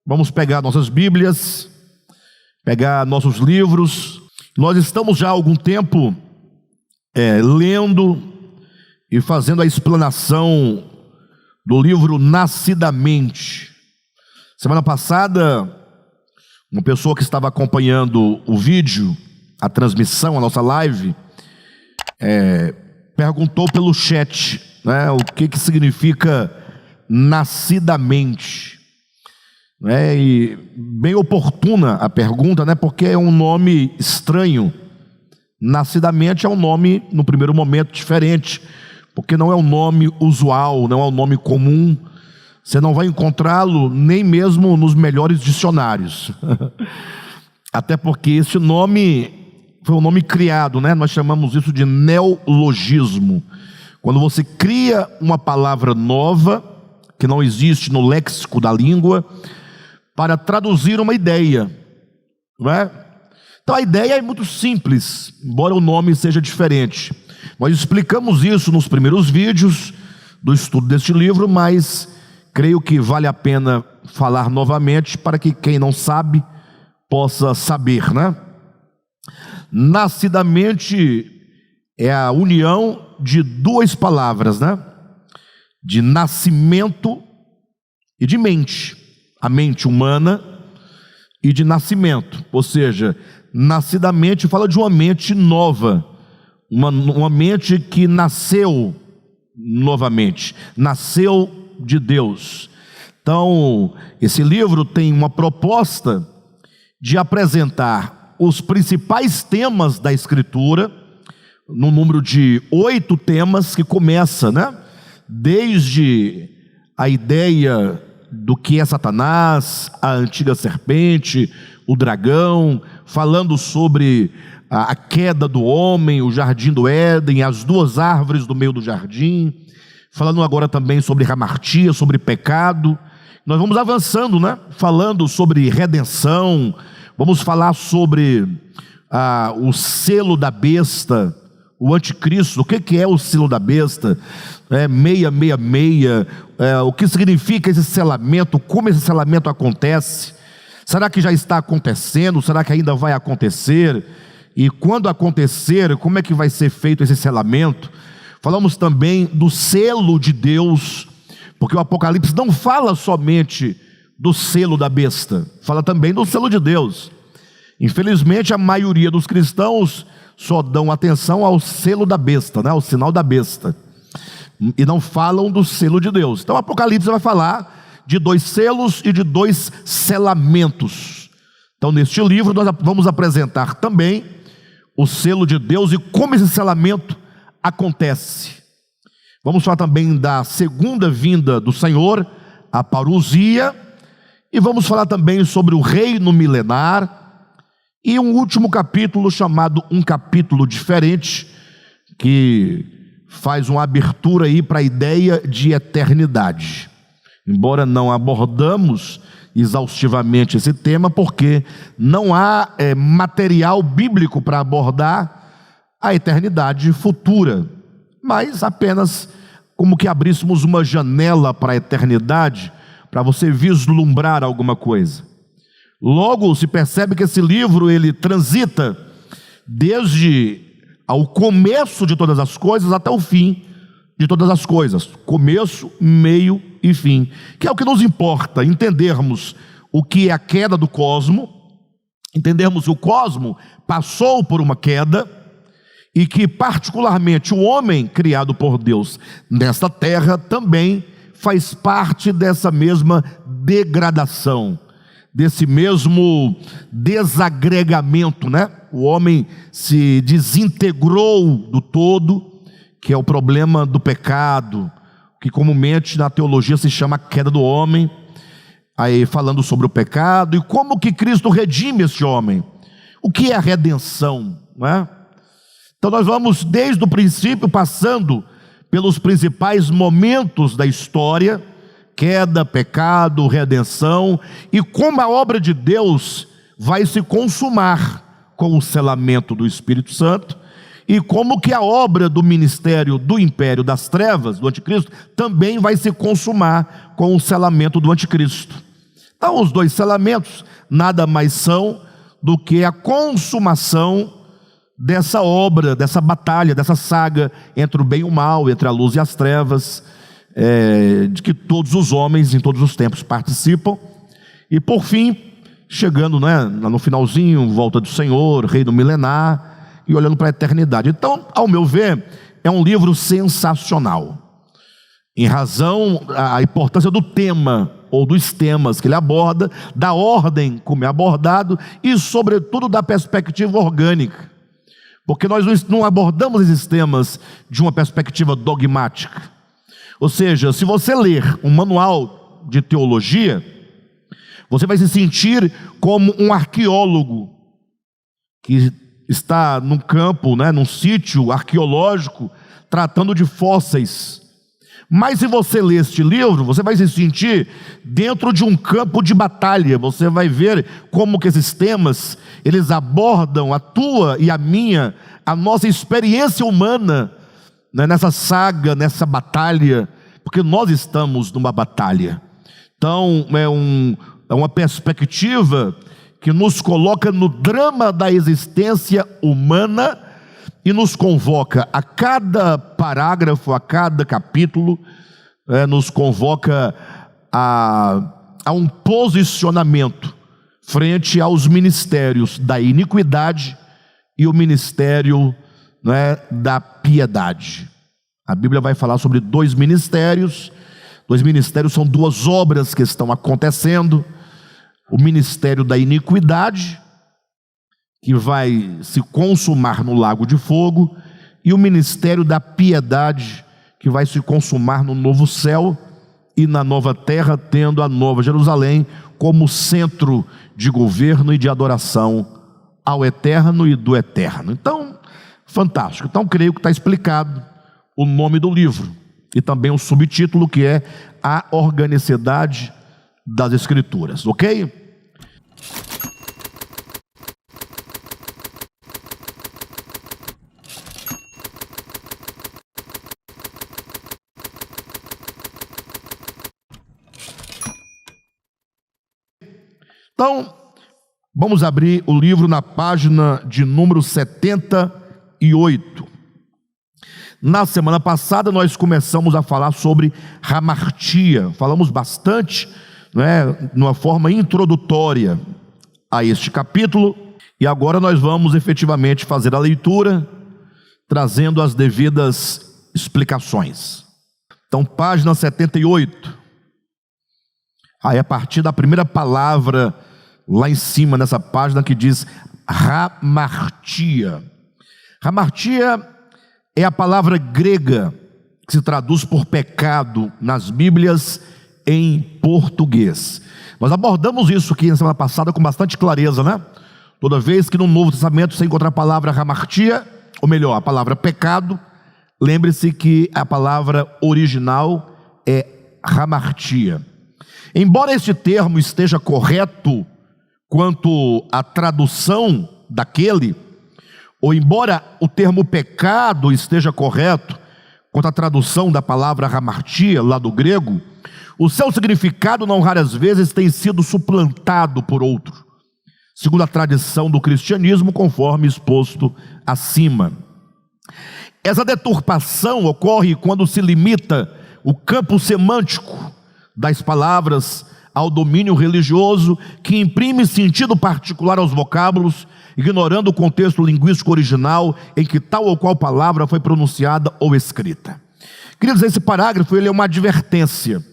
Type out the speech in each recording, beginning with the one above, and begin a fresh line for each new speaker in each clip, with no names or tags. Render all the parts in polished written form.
Vamos pegar nossas Bíblias, pegar nossos livros. Nós estamos já há algum tempo lendo e fazendo a explanação do livro Nascidamente. Semana passada, uma pessoa que estava acompanhando o vídeo, a transmissão, a nossa live, perguntou pelo chat, né, o que significa nascidamente. E bem oportuna a pergunta, né, porque é um nome estranho. Nascidamente é um nome, no primeiro momento, diferente, porque não é um nome usual, não é um nome comum. Você não vai encontrá-lo nem mesmo nos melhores dicionários. Até porque esse nome foi um nome criado, né? Nós chamamos isso de neologismo. Quando você cria uma palavra nova, que não existe no léxico da língua, para traduzir uma ideia, não é? Então a ideia é muito simples, embora o nome seja diferente. Nós explicamos isso nos primeiros vídeos do estudo deste livro, mas creio que vale a pena falar novamente para que quem não sabe possa saber, né? Nascidamente é a união de duas palavras, né? De nascimento e de mente. A mente humana e de nascimento, ou seja, nascidamente fala de uma mente nova, uma mente que nasceu novamente, nasceu de Deus. Então, esse livro tem uma proposta de apresentar os principais temas da Escritura, no número de 8 temas que começa, né? Desde a ideia do que é Satanás, a antiga serpente, o dragão, falando sobre a queda do homem, o jardim do Éden, as duas árvores do meio do jardim, falando agora também sobre hamartia, sobre pecado. Nós vamos avançando, né? Falando sobre redenção, vamos falar sobre o selo da besta, o anticristo. O que é o selo da besta? 666, o que significa esse selamento, como esse selamento acontece, será que já está acontecendo, será que ainda vai acontecer, e quando acontecer, como é que vai ser feito esse selamento? Falamos também do selo de Deus, porque o Apocalipse não fala somente do selo da besta, fala também do selo de Deus. Infelizmente a maioria dos cristãos só dão atenção ao selo da besta, né? Ao sinal da besta, e não falam do selo de Deus. Então o Apocalipse vai falar de 2 selos e de 2 selamentos. Então neste livro nós vamos apresentar também o selo de Deus e como esse selamento acontece. Vamos falar também da segunda vinda do Senhor, a parousia, e vamos falar também sobre o reino milenar, e um último capítulo chamado Um Capítulo Diferente, que faz uma abertura aí para a ideia de eternidade. Embora não abordamos exaustivamente esse tema, porque não há material bíblico para abordar a eternidade futura, mas apenas como que abríssemos uma janela para a eternidade, para você vislumbrar alguma coisa. Logo se percebe que esse livro ele transita desde ao começo de todas as coisas até o fim de todas as coisas, começo, meio e fim, que é o que nos importa, entendermos o que é a queda do cosmo, entendermos que o cosmo passou por uma queda, e que particularmente o homem criado por Deus nesta terra também faz parte dessa mesma degradação, desse mesmo desagregamento, né? O homem se desintegrou do todo, que é o problema do pecado, que comumente na teologia se chama queda do homem. Aí falando sobre o pecado e como que Cristo redime este homem. O que é a redenção, não é? Então nós vamos desde o princípio, passando pelos principais momentos da história, queda, pecado, redenção, e como a obra de Deus vai se consumar com o selamento do Espírito Santo, e como que a obra do ministério do império das trevas, do anticristo, também vai se consumar com o selamento do anticristo. Então, os dois selamentos nada mais são do que a consumação dessa obra, dessa batalha, dessa saga entre o bem e o mal, entre a luz e as trevas, de que todos os homens em todos os tempos participam. E por fim, chegando, no finalzinho, volta do Senhor, reino milenar, e olhando para a eternidade. Então, ao meu ver, é um livro sensacional, em razão da importância do tema, ou dos temas que ele aborda, da ordem como é abordado, e sobretudo da perspectiva orgânica, porque nós não abordamos esses temas de uma perspectiva dogmática. Ou seja, se você ler um manual de teologia, você vai se sentir como um arqueólogo que está num campo, num sítio arqueológico, tratando de fósseis. Mas se você ler este livro, você vai se sentir dentro de um campo de batalha. Você vai ver como que esses temas, eles abordam a tua e a nossa experiência humana, nessa saga, nessa batalha, porque nós estamos numa batalha. Então, é uma perspectiva que nos coloca no drama da existência humana e nos convoca a cada parágrafo, a cada capítulo, nos convoca a um posicionamento frente aos ministérios da iniquidade e o ministério da piedade. A Bíblia vai falar sobre dois ministérios são duas obras que estão acontecendo: o ministério da iniquidade, que vai se consumar no lago de fogo, e o ministério da piedade, que vai se consumar no novo céu e na nova terra, tendo a nova Jerusalém como centro de governo e de adoração ao eterno e do eterno. Então, fantástico. Então, creio que está explicado o nome do livro e também o subtítulo, que é A Organicidade das Escrituras, ok? Então, vamos abrir o livro na página de número 78. Na semana passada nós começamos a falar sobre hamartia. Falamos bastante, numa forma introdutória a este capítulo. E agora nós vamos efetivamente fazer a leitura, trazendo as devidas explicações. Então, página 78. Aí a partir da primeira palavra lá em cima nessa página, que diz hamartia. Hamartia é a palavra grega que se traduz por pecado nas Bíblias em português. Nós abordamos isso aqui na semana passada com bastante clareza, Toda vez que no Novo Testamento você encontra a palavra hamartia, ou melhor, a palavra pecado, lembre-se que a palavra original é hamartia. Embora este termo esteja correto quanto à tradução daquele, ou embora o termo pecado esteja correto quanto à tradução da palavra hamartia, lá do grego, o seu significado não raras vezes tem sido suplantado por outro, segundo a tradição do cristianismo, conforme exposto acima. Essa deturpação ocorre quando se limita o campo semântico das palavras ao domínio religioso, que imprime sentido particular aos vocábulos, ignorando o contexto linguístico original em que tal ou qual palavra foi pronunciada ou escrita. Queridos, esse parágrafo ele é uma advertência.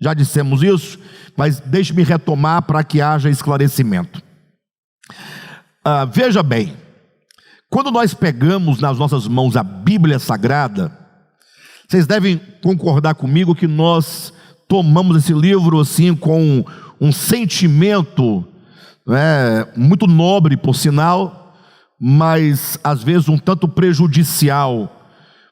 Já dissemos isso, mas deixe-me retomar para que haja esclarecimento. Veja bem, quando nós pegamos nas nossas mãos a Bíblia Sagrada, vocês devem concordar comigo que nós tomamos esse livro assim com um sentimento muito nobre, por sinal, mas às vezes um tanto prejudicial,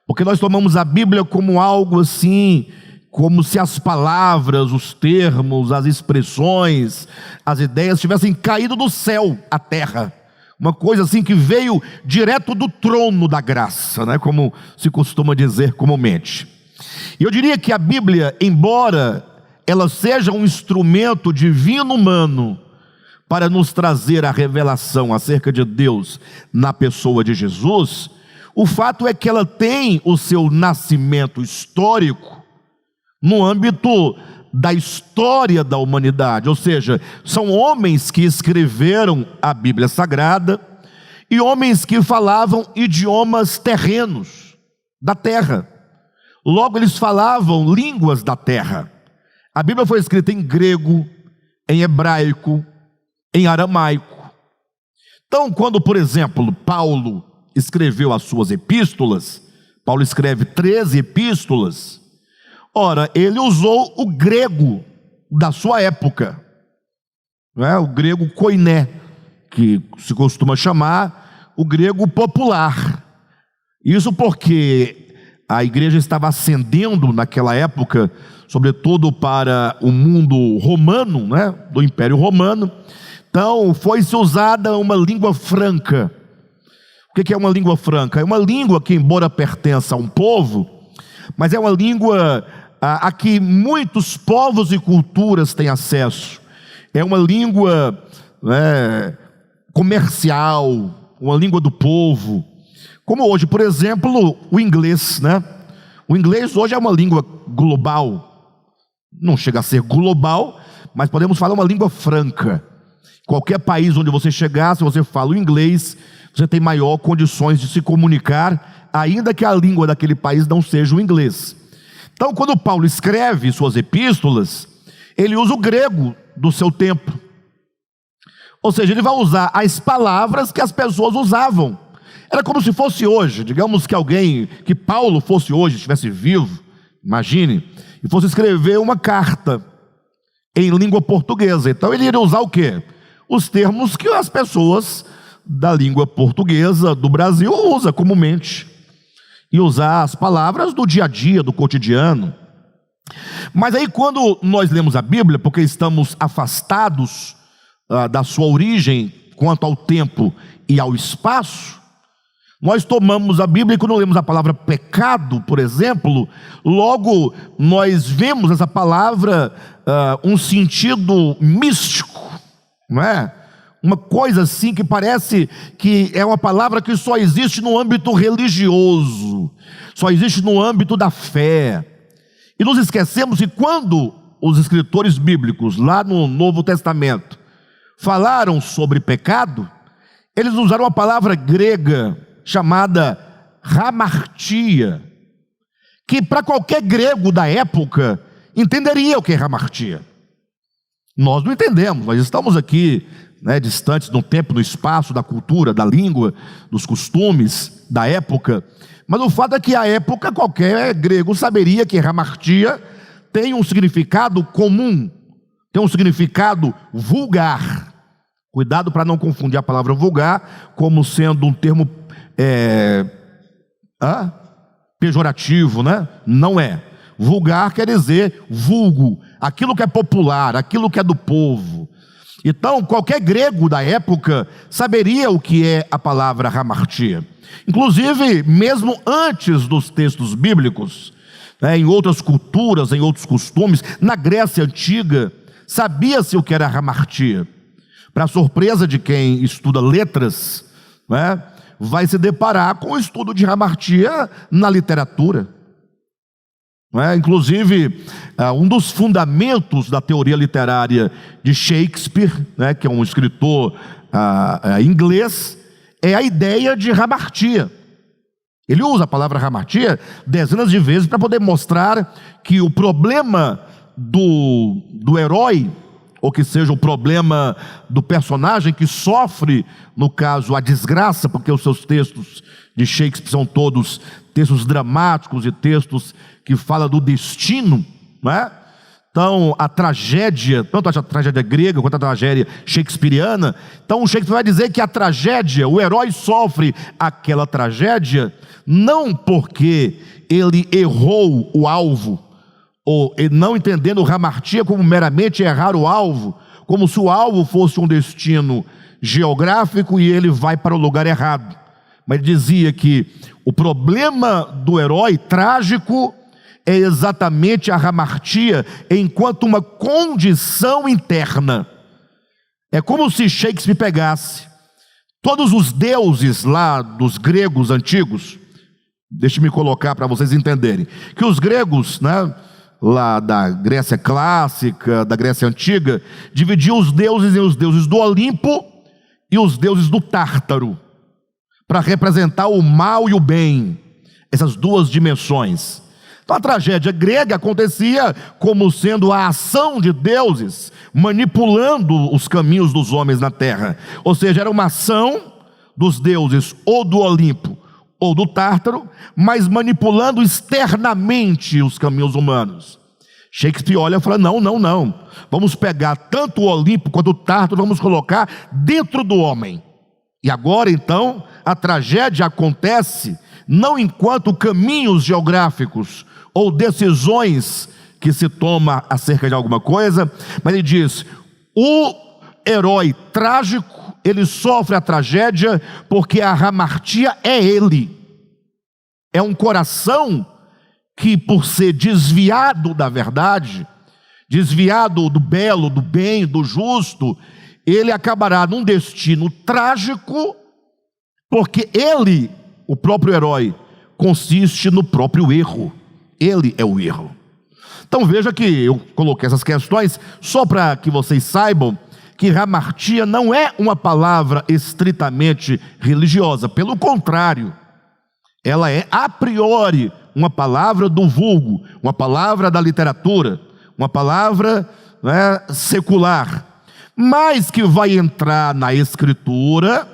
porque nós tomamos a Bíblia como algo assim, como se as palavras, os termos, as expressões, as ideias tivessem caído do céu à terra, uma coisa assim que veio direto do trono da graça, como se costuma dizer comumente. E eu diria que a Bíblia, embora ela seja um instrumento divino humano para nos trazer a revelação acerca de Deus na pessoa de Jesus, o fato é que ela tem o seu nascimento histórico no âmbito da história da humanidade, ou seja, são homens que escreveram a Bíblia Sagrada e homens que falavam idiomas terrenos, da terra. Logo, eles falavam línguas da terra. A Bíblia foi escrita em grego, em hebraico, em aramaico. Então, quando, por exemplo, Paulo escreveu as suas epístolas, Paulo escreve 13 epístolas, ora, ele usou o grego da sua época, não é? O grego koiné, que se costuma chamar o grego popular. Isso porque a igreja estava ascendendo naquela época, sobretudo para o mundo romano, né? Do Império Romano. Então foi-se usada uma língua franca. O que é uma língua franca? É uma língua que, embora pertença a um povo, mas é uma língua a que muitos povos e culturas têm acesso. É uma língua comercial, uma língua do povo. Como hoje, por exemplo, o inglês, né? O inglês hoje é uma língua global. Não chega a ser global, mas podemos falar uma língua franca. Qualquer país onde você chegar, se você fala o inglês, você tem maior condições de se comunicar, ainda que a língua daquele país não seja o inglês. Então, quando Paulo escreve suas epístolas, ele usa o grego do seu tempo. Ou seja, ele vai usar as palavras que as pessoas usavam. Era como se fosse hoje, digamos que Paulo fosse hoje, estivesse vivo, imagine, e fosse escrever uma carta em língua portuguesa. Então ele iria usar o quê? Os termos que as pessoas da língua portuguesa do Brasil usam comumente. E usar as palavras do dia a dia, do cotidiano. Mas aí quando nós lemos a Bíblia, porque estamos afastados da sua origem quanto ao tempo e ao espaço, nós tomamos a Bíblia e quando lemos a palavra pecado, por exemplo, logo nós vemos essa palavra um sentido místico, não é? Uma coisa assim que parece que é uma palavra que só existe no âmbito religioso, só existe no âmbito da fé. E nos esquecemos que quando os escritores bíblicos, lá no Novo Testamento, falaram sobre pecado, eles usaram uma palavra grega chamada hamartia, que para qualquer grego da época entenderia o que é hamartia. Nós não entendemos, nós estamos aqui distantes no tempo, no espaço, da cultura, da língua, dos costumes da época. Mas o fato é que à época qualquer grego saberia que hamartia tem um significado comum, tem um significado vulgar. Cuidado para não confundir a palavra vulgar como sendo um termo pejorativo, né? Não é. Vulgar quer dizer vulgo, aquilo que é popular, aquilo que é do povo. Então, qualquer grego da época saberia o que é a palavra hamartia. Inclusive, mesmo antes dos textos bíblicos, em outras culturas, em outros costumes, na Grécia Antiga, sabia-se o que era hamartia. Para a surpresa de quem estuda letras, vai se deparar com o estudo de hamartia na literatura. Inclusive, um dos fundamentos da teoria literária de Shakespeare, que é um escritor inglês, é a ideia de hamartia. Ele usa a palavra hamartia dezenas de vezes para poder mostrar que o problema do herói, ou que seja o problema do personagem que sofre, no caso, a desgraça, porque os seus textos de Shakespeare são todos textos dramáticos e textos que falam do destino, não é? Então, a tragédia, tanto a tragédia grega quanto a tragédia shakespeariana, então o Shakespeare vai dizer que a tragédia, o herói sofre aquela tragédia, não porque ele errou o alvo, ou não entendendo hamartia como meramente errar o alvo, como se o alvo fosse um destino geográfico e ele vai para o lugar errado. Mas dizia que o problema do herói trágico é exatamente a hamartia enquanto uma condição interna. É como se Shakespeare pegasse todos os deuses lá dos gregos antigos. Deixe-me colocar para vocês entenderem que os gregos, né, lá da Grécia clássica, da Grécia antiga, dividiam os deuses em os deuses do Olimpo e os deuses do Tártaro, para representar o mal e o bem, essas duas dimensões. Então a tragédia grega acontecia como sendo a ação de deuses manipulando os caminhos dos homens na terra. Ou seja, era uma ação dos deuses ou do Olimpo ou do Tártaro, mas manipulando externamente os caminhos humanos. Shakespeare olha e fala: não, vamos pegar tanto o Olimpo quanto o Tártaro, vamos colocar dentro do homem. E agora então a tragédia acontece não enquanto caminhos geográficos ou decisões que se toma acerca de alguma coisa, mas ele diz: o herói trágico, ele sofre a tragédia porque a hamartia é ele. É um coração que, por ser desviado da verdade, desviado do belo, do bem, do justo, ele acabará num destino trágico, porque ele, o próprio herói, consiste no próprio erro. Ele é o erro. Então veja que eu coloquei essas questões só para que vocês saibam que hamartia não é uma palavra estritamente religiosa. Pelo contrário, ela é a priori uma palavra do vulgo, uma palavra da literatura, uma palavra, né, secular, mas que vai entrar na escritura.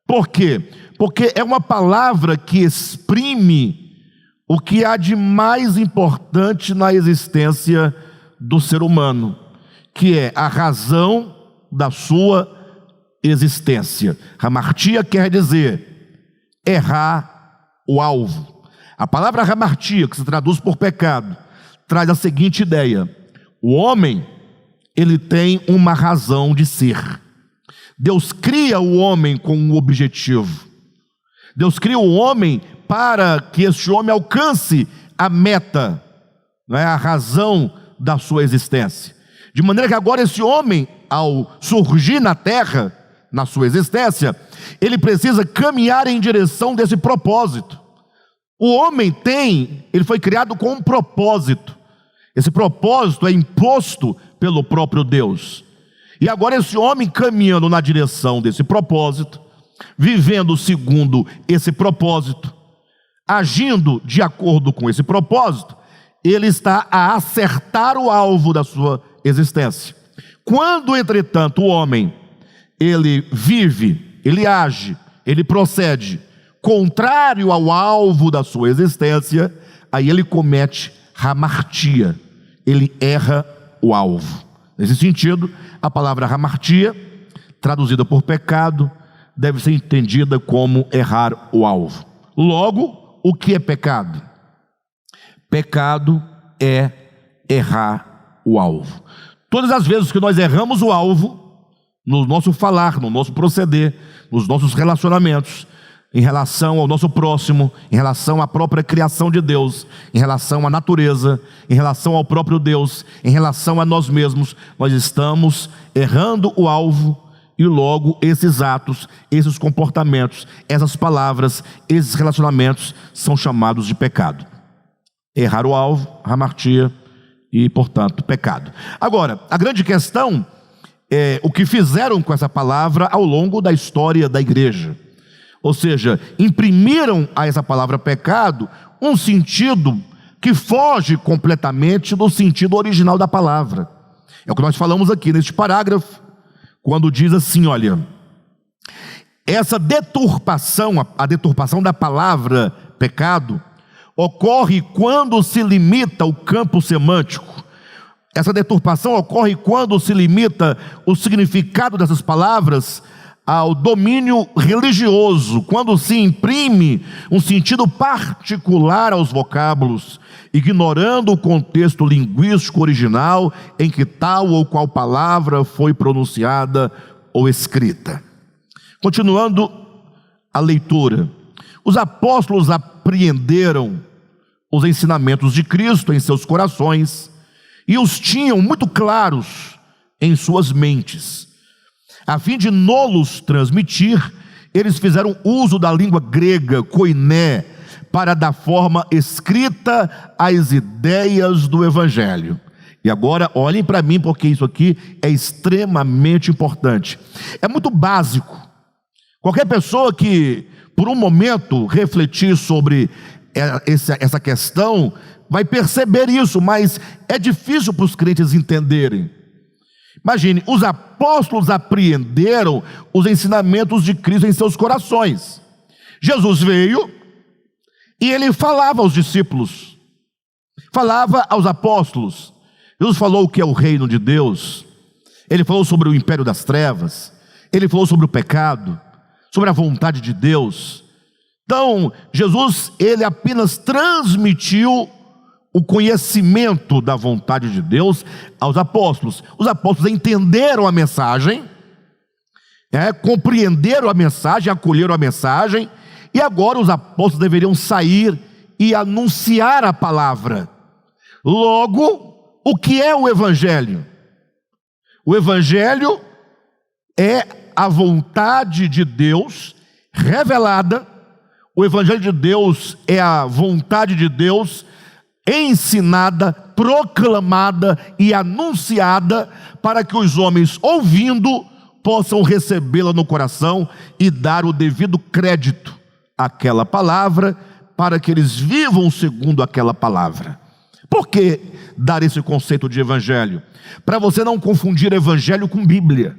Por quê? Porque é uma palavra que exprime o que há de mais importante na existência do ser humano, que é a razão da sua existência. Hamartia quer dizer errar o alvo. A palavra hamartia, que se traduz por pecado, traz a seguinte ideia: o homem, ele tem uma razão de ser. Deus cria o homem com um objetivo. Deus cria o homem para que este homem alcance a meta, não é, a razão da sua existência. De maneira que agora esse homem, ao surgir na terra, na sua existência, ele precisa caminhar em direção desse propósito. O homem ele foi criado com um propósito. Esse propósito é imposto pelo próprio Deus. E agora esse homem caminhando na direção desse propósito, vivendo segundo esse propósito, agindo de acordo com esse propósito, ele está a acertar o alvo da sua existência. Quando, entretanto, o homem, ele vive, ele age, ele procede contrário ao alvo da sua existência, aí ele comete hamartia, ele erra o alvo. Nesse sentido, a palavra hamartia, traduzida por pecado, deve ser entendida como errar o alvo. Logo, o que é pecado? Pecado é errar o alvo. Todas as vezes que nós erramos o alvo, no nosso falar, no nosso proceder, nos nossos relacionamentos, em relação ao nosso próximo, em relação à própria criação de Deus, em relação à natureza, em relação ao próprio Deus, em relação a nós mesmos, nós estamos errando o alvo. E logo esses atos, esses comportamentos, essas palavras, esses relacionamentos são chamados de pecado. Errar o alvo, hamartia e, portanto, pecado. Agora, a grande questão é o que fizeram com essa palavra ao longo da história da igreja. Ou seja, imprimiram a essa palavra pecado um sentido que foge completamente do sentido original da palavra. É o que nós falamos aqui neste parágrafo, quando diz assim, olha, essa deturpação, a deturpação da palavra pecado, ocorre quando se limita o campo semântico. Essa deturpação ocorre quando se limita o significado dessas palavras ao domínio religioso, quando se imprime um sentido particular aos vocábulos, ignorando o contexto linguístico original em que tal ou qual palavra foi pronunciada ou escrita. Continuando a leitura, os apóstolos apreenderam os ensinamentos de Cristo em seus corações e os tinham muito claros em suas mentes. A fim de nos transmitir, eles fizeram uso da língua grega, koiné, para dar forma escrita às ideias do Evangelho. E agora olhem para mim, porque isso aqui é extremamente importante. É muito básico. Qualquer pessoa que por um momento refletir sobre essa questão vai perceber isso, mas é difícil para os crentes entenderem. Imagine, os apóstolos apreenderam os ensinamentos de Cristo em seus corações. Jesus veio e ele falava aos discípulos, falava aos apóstolos. Jesus falou o que é o reino de Deus, ele falou sobre o império das trevas, ele falou sobre o pecado, sobre a vontade de Deus. Então, Jesus, ele apenas transmitiu o conhecimento da vontade de Deus aos apóstolos. Os apóstolos entenderam a mensagem, compreenderam a mensagem, acolheram a mensagem, e agora os apóstolos deveriam sair e anunciar a palavra. Logo, o que é o Evangelho? O Evangelho é a vontade de Deus revelada. O Evangelho de Deus é a vontade de Deus ensinada, proclamada e anunciada, para que os homens, ouvindo, possam recebê-la no coração e dar o devido crédito àquela palavra, para que eles vivam segundo aquela palavra. Por que dar esse conceito de evangelho? Para você não confundir evangelho com Bíblia,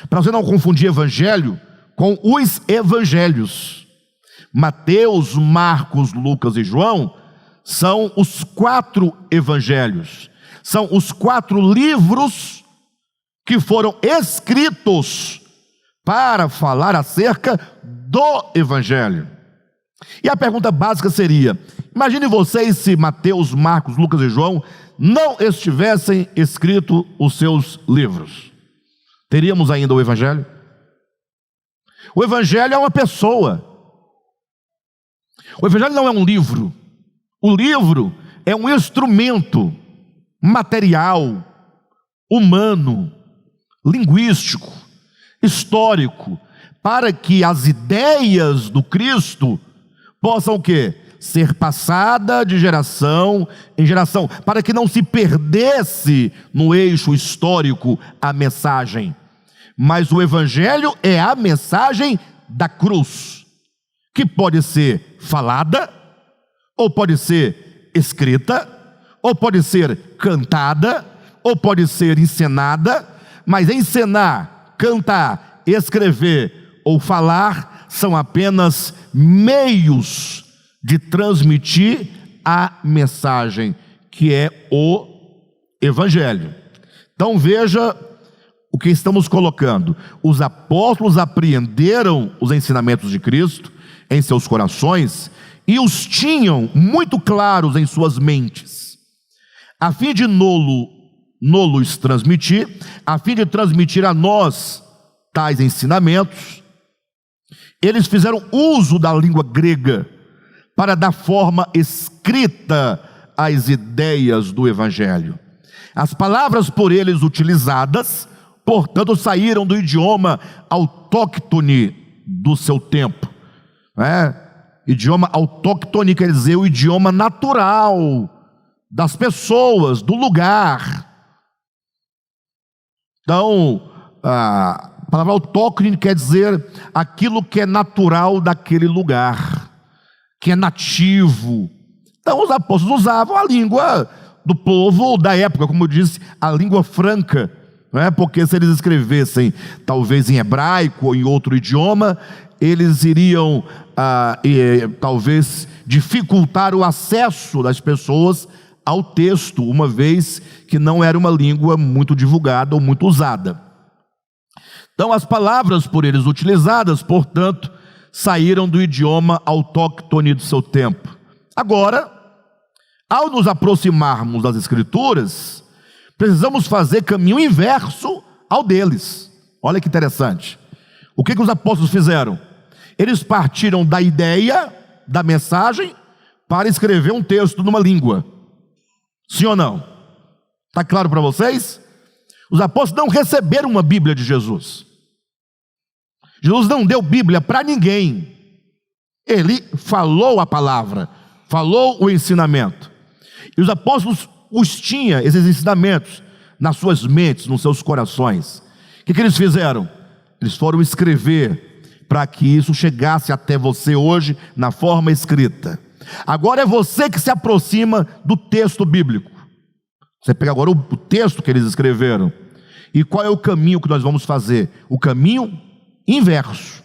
para você não confundir evangelho com os evangelhos. Mateus, Marcos, Lucas e João são os 4 evangelhos, são os 4 livros que foram escritos para falar acerca do evangelho. E a pergunta básica seria: imagine vocês se Mateus, Marcos, Lucas e João não estivessem escrito os seus livros. Teríamos ainda o evangelho? O evangelho é uma pessoa. O evangelho não é um livro. O livro é um instrumento material, humano, linguístico, histórico, para que as ideias do Cristo possam o quê? Ser passada de geração em geração, para que não se perdesse no eixo histórico a mensagem. Mas o evangelho é a mensagem da cruz, que pode ser falada, ou pode ser escrita, ou pode ser cantada, ou pode ser encenada. Mas encenar, cantar, escrever ou falar são apenas meios de transmitir a mensagem, que é o evangelho. Então veja o que estamos colocando. Os apóstolos apreenderam os ensinamentos de Cristo em seus corações e os tinham muito claros em suas mentes, a fim de nos transmitir, a fim de transmitir a nós tais ensinamentos. Eles fizeram uso da língua grega para dar forma escrita às ideias do evangelho. As palavras por eles utilizadas, portanto, saíram do idioma autóctone do seu tempo. Idioma autóctone quer dizer o idioma natural das pessoas, do lugar. Então, a palavra autóctone quer dizer aquilo que é natural daquele lugar, que é nativo. Então os apóstolos usavam a língua do povo da época, como eu disse, a língua franca, porque se eles escrevessem talvez em hebraico ou em outro idioma, eles iriam talvez dificultar o acesso das pessoas ao texto, uma vez que não era uma língua muito divulgada ou muito usada. Então as palavras por eles utilizadas, portanto, saíram do idioma autóctone do seu tempo. Agora, ao nos aproximarmos das Escrituras, precisamos fazer caminho inverso ao deles. Olha que interessante. O que os apóstolos fizeram? Eles partiram da ideia, da mensagem, para escrever um texto numa língua. Sim ou não? Está claro para vocês? Os apóstolos não receberam uma Bíblia de Jesus. Jesus não deu Bíblia para ninguém. Ele falou a palavra, falou o ensinamento. E os apóstolos os tinham, esses ensinamentos, nas suas mentes, nos seus corações. O que eles fizeram? Eles foram escrever para que isso chegasse até você hoje na forma escrita. Agora é você que se aproxima do texto bíblico. Você pega agora o texto que eles escreveram. E qual é o caminho que nós vamos fazer? O caminho inverso.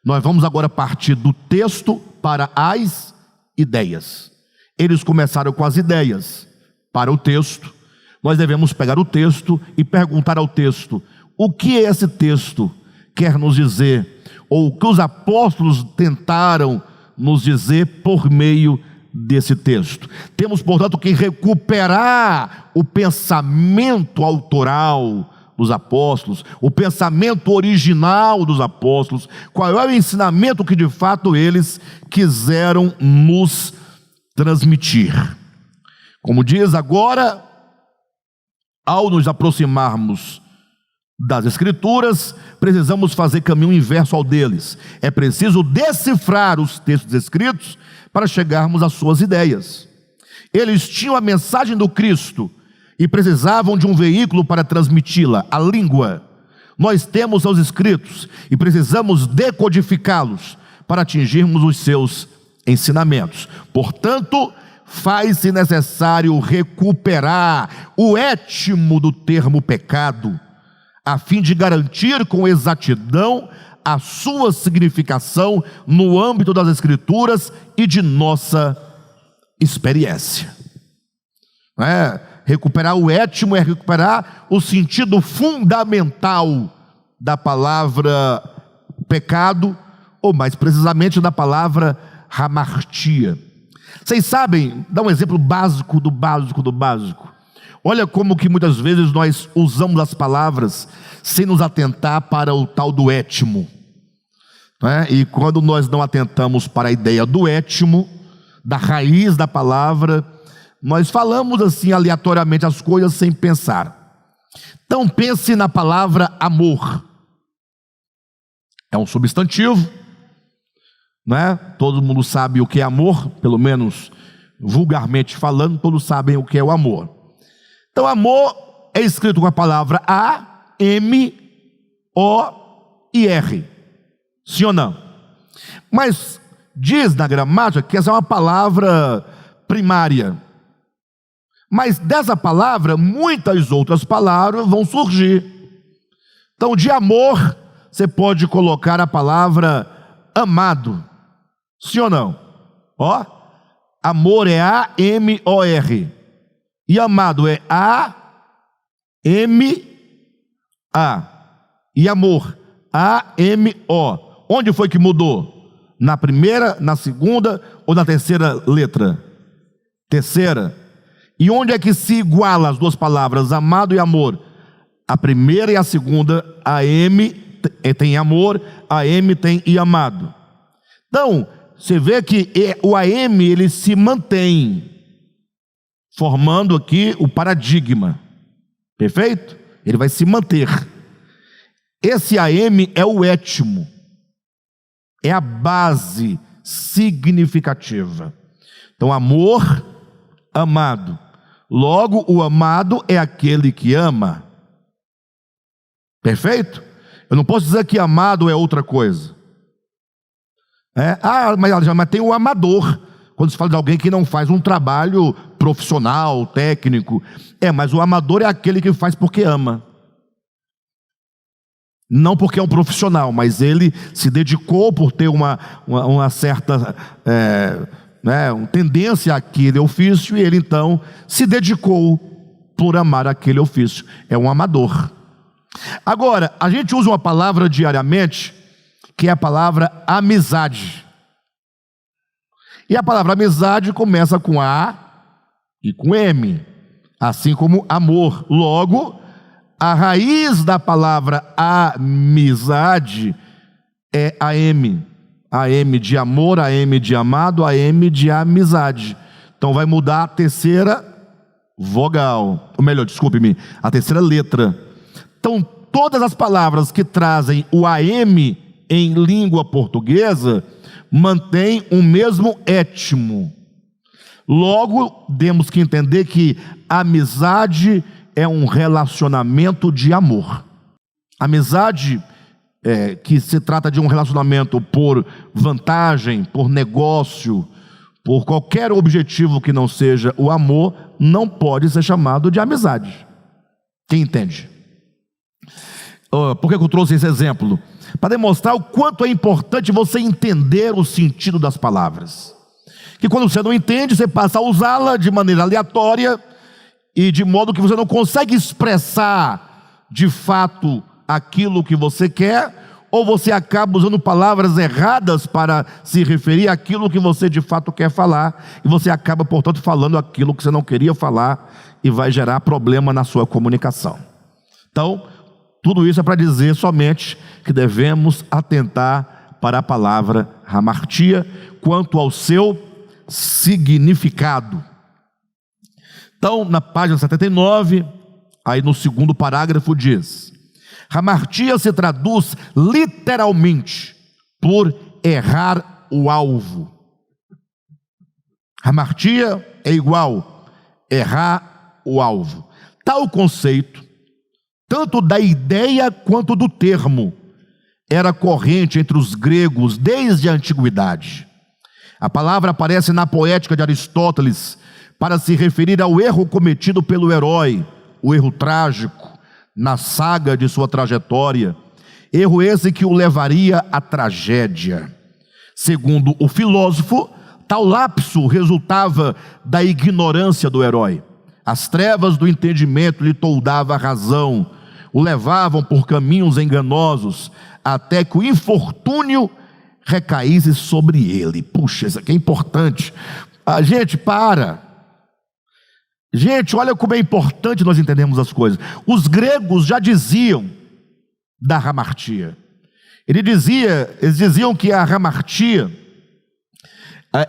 Nós vamos agora partir do texto para as ideias. Eles começaram com as ideias para o texto. Nós devemos pegar o texto e perguntar ao texto: o que esse texto quer nos dizer? Ou o que os apóstolos tentaram nos dizer por meio desse texto? Temos, portanto, que recuperar o pensamento autoral dos apóstolos, o pensamento original dos apóstolos. Qual é o ensinamento que de fato eles quiseram nos transmitir? Como diz agora, ao nos aproximarmos das Escrituras, precisamos fazer caminho inverso ao deles. É preciso decifrar os textos escritos para chegarmos às suas ideias. Eles tinham a mensagem do Cristo e precisavam de um veículo para transmiti-la, a língua. Nós temos os escritos e precisamos decodificá-los para atingirmos os seus ensinamentos. Portanto, faz-se necessário recuperar o étimo do termo pecado, a fim de garantir com exatidão a sua significação no âmbito das Escrituras e de nossa experiência. Recuperar o étimo é recuperar o sentido fundamental da palavra pecado, ou mais precisamente da palavra hamartia. Vocês sabem, dá um exemplo básico do básico do básico. Olha como que muitas vezes nós usamos as palavras sem nos atentar para o tal do étimo, E quando nós não atentamos para a ideia do étimo, da raiz da palavra, nós falamos assim aleatoriamente as coisas sem pensar. Então pense na palavra amor. É um substantivo, Todo mundo sabe o que é amor, pelo menos vulgarmente falando, todos sabem o que é o amor. Então amor é escrito com a palavra A-M-O-I-R. Sim ou não? Mas diz na gramática que essa é uma palavra primária. Mas dessa palavra, muitas outras palavras vão surgir. Então, de amor, você pode colocar a palavra amado. Sim ou não? Amor é A-M-O-R. E amado é A-M-A. E amor, A-M-O. Onde foi que mudou? Na primeira, na segunda ou na terceira letra? Terceira. E onde é que se iguala as duas palavras, amado e amor? A primeira e a segunda, a M tem amor, a M tem e amado. Então, você vê que o AM ele se mantém, formando aqui o paradigma. Perfeito? Ele vai se manter. Esse AM é o étimo, é a base significativa. Então, amor, amado. Logo, o amado é aquele que ama. Perfeito? Eu não posso dizer que amado é outra coisa. Mas tem o amador. Quando se fala de alguém que não faz um trabalho profissional, técnico. Mas o amador é aquele que faz porque ama. Não porque é um profissional, mas ele se dedicou por ter uma certa uma tendência àquele ofício, e ele então se dedicou por amar aquele ofício. É um amador. Agora, a gente usa uma palavra diariamente, que é a palavra amizade. E a palavra amizade começa com A e com M, assim como amor. Logo, a raiz da palavra amizade é AM. AM de amor, AM de amado, AM de amizade. Então vai mudar a terceira vogal, ou melhor, desculpe-me, a terceira letra. Então todas as palavras que trazem o AM em língua portuguesa mantêm o mesmo étimo. Logo, temos que entender que amizade é um relacionamento de amor. Amizade que se trata de um relacionamento por vantagem, por negócio, por qualquer objetivo que não seja o amor, não pode ser chamado de amizade. Quem entende? Por que eu trouxe esse exemplo? Para demonstrar o quanto é importante você entender o sentido das palavras. Que quando você não entende, você passa a usá-la de maneira aleatória e de modo que você não consegue expressar de fato aquilo que você quer, ou você acaba usando palavras erradas para se referir àquilo que você de fato quer falar, e você acaba, portanto, falando aquilo que você não queria falar, e vai gerar problema na sua comunicação. Então, tudo isso é para dizer somente que devemos atentar para a palavra hamartia, quanto ao seu significado. Então, na página 79, aí no segundo parágrafo diz: hamartia se traduz literalmente por errar o alvo. Hamartia é igual errar o alvo. Tal conceito, tanto da ideia quanto do termo, era corrente entre os gregos desde a antiguidade. A palavra aparece na poética de Aristóteles para se referir ao erro cometido pelo herói, o erro trágico, na saga de sua trajetória, erro esse que o levaria à tragédia. Segundo o filósofo, tal lapso resultava da ignorância do herói. As trevas do entendimento lhe toldavam a razão, o levavam por caminhos enganosos, até que o infortúnio recaísse sobre ele. Puxa, isso aqui é importante. Gente, Gente, olha como é importante nós entendermos as coisas. Os gregos já diziam da hamartia. Eles diziam que a hamartia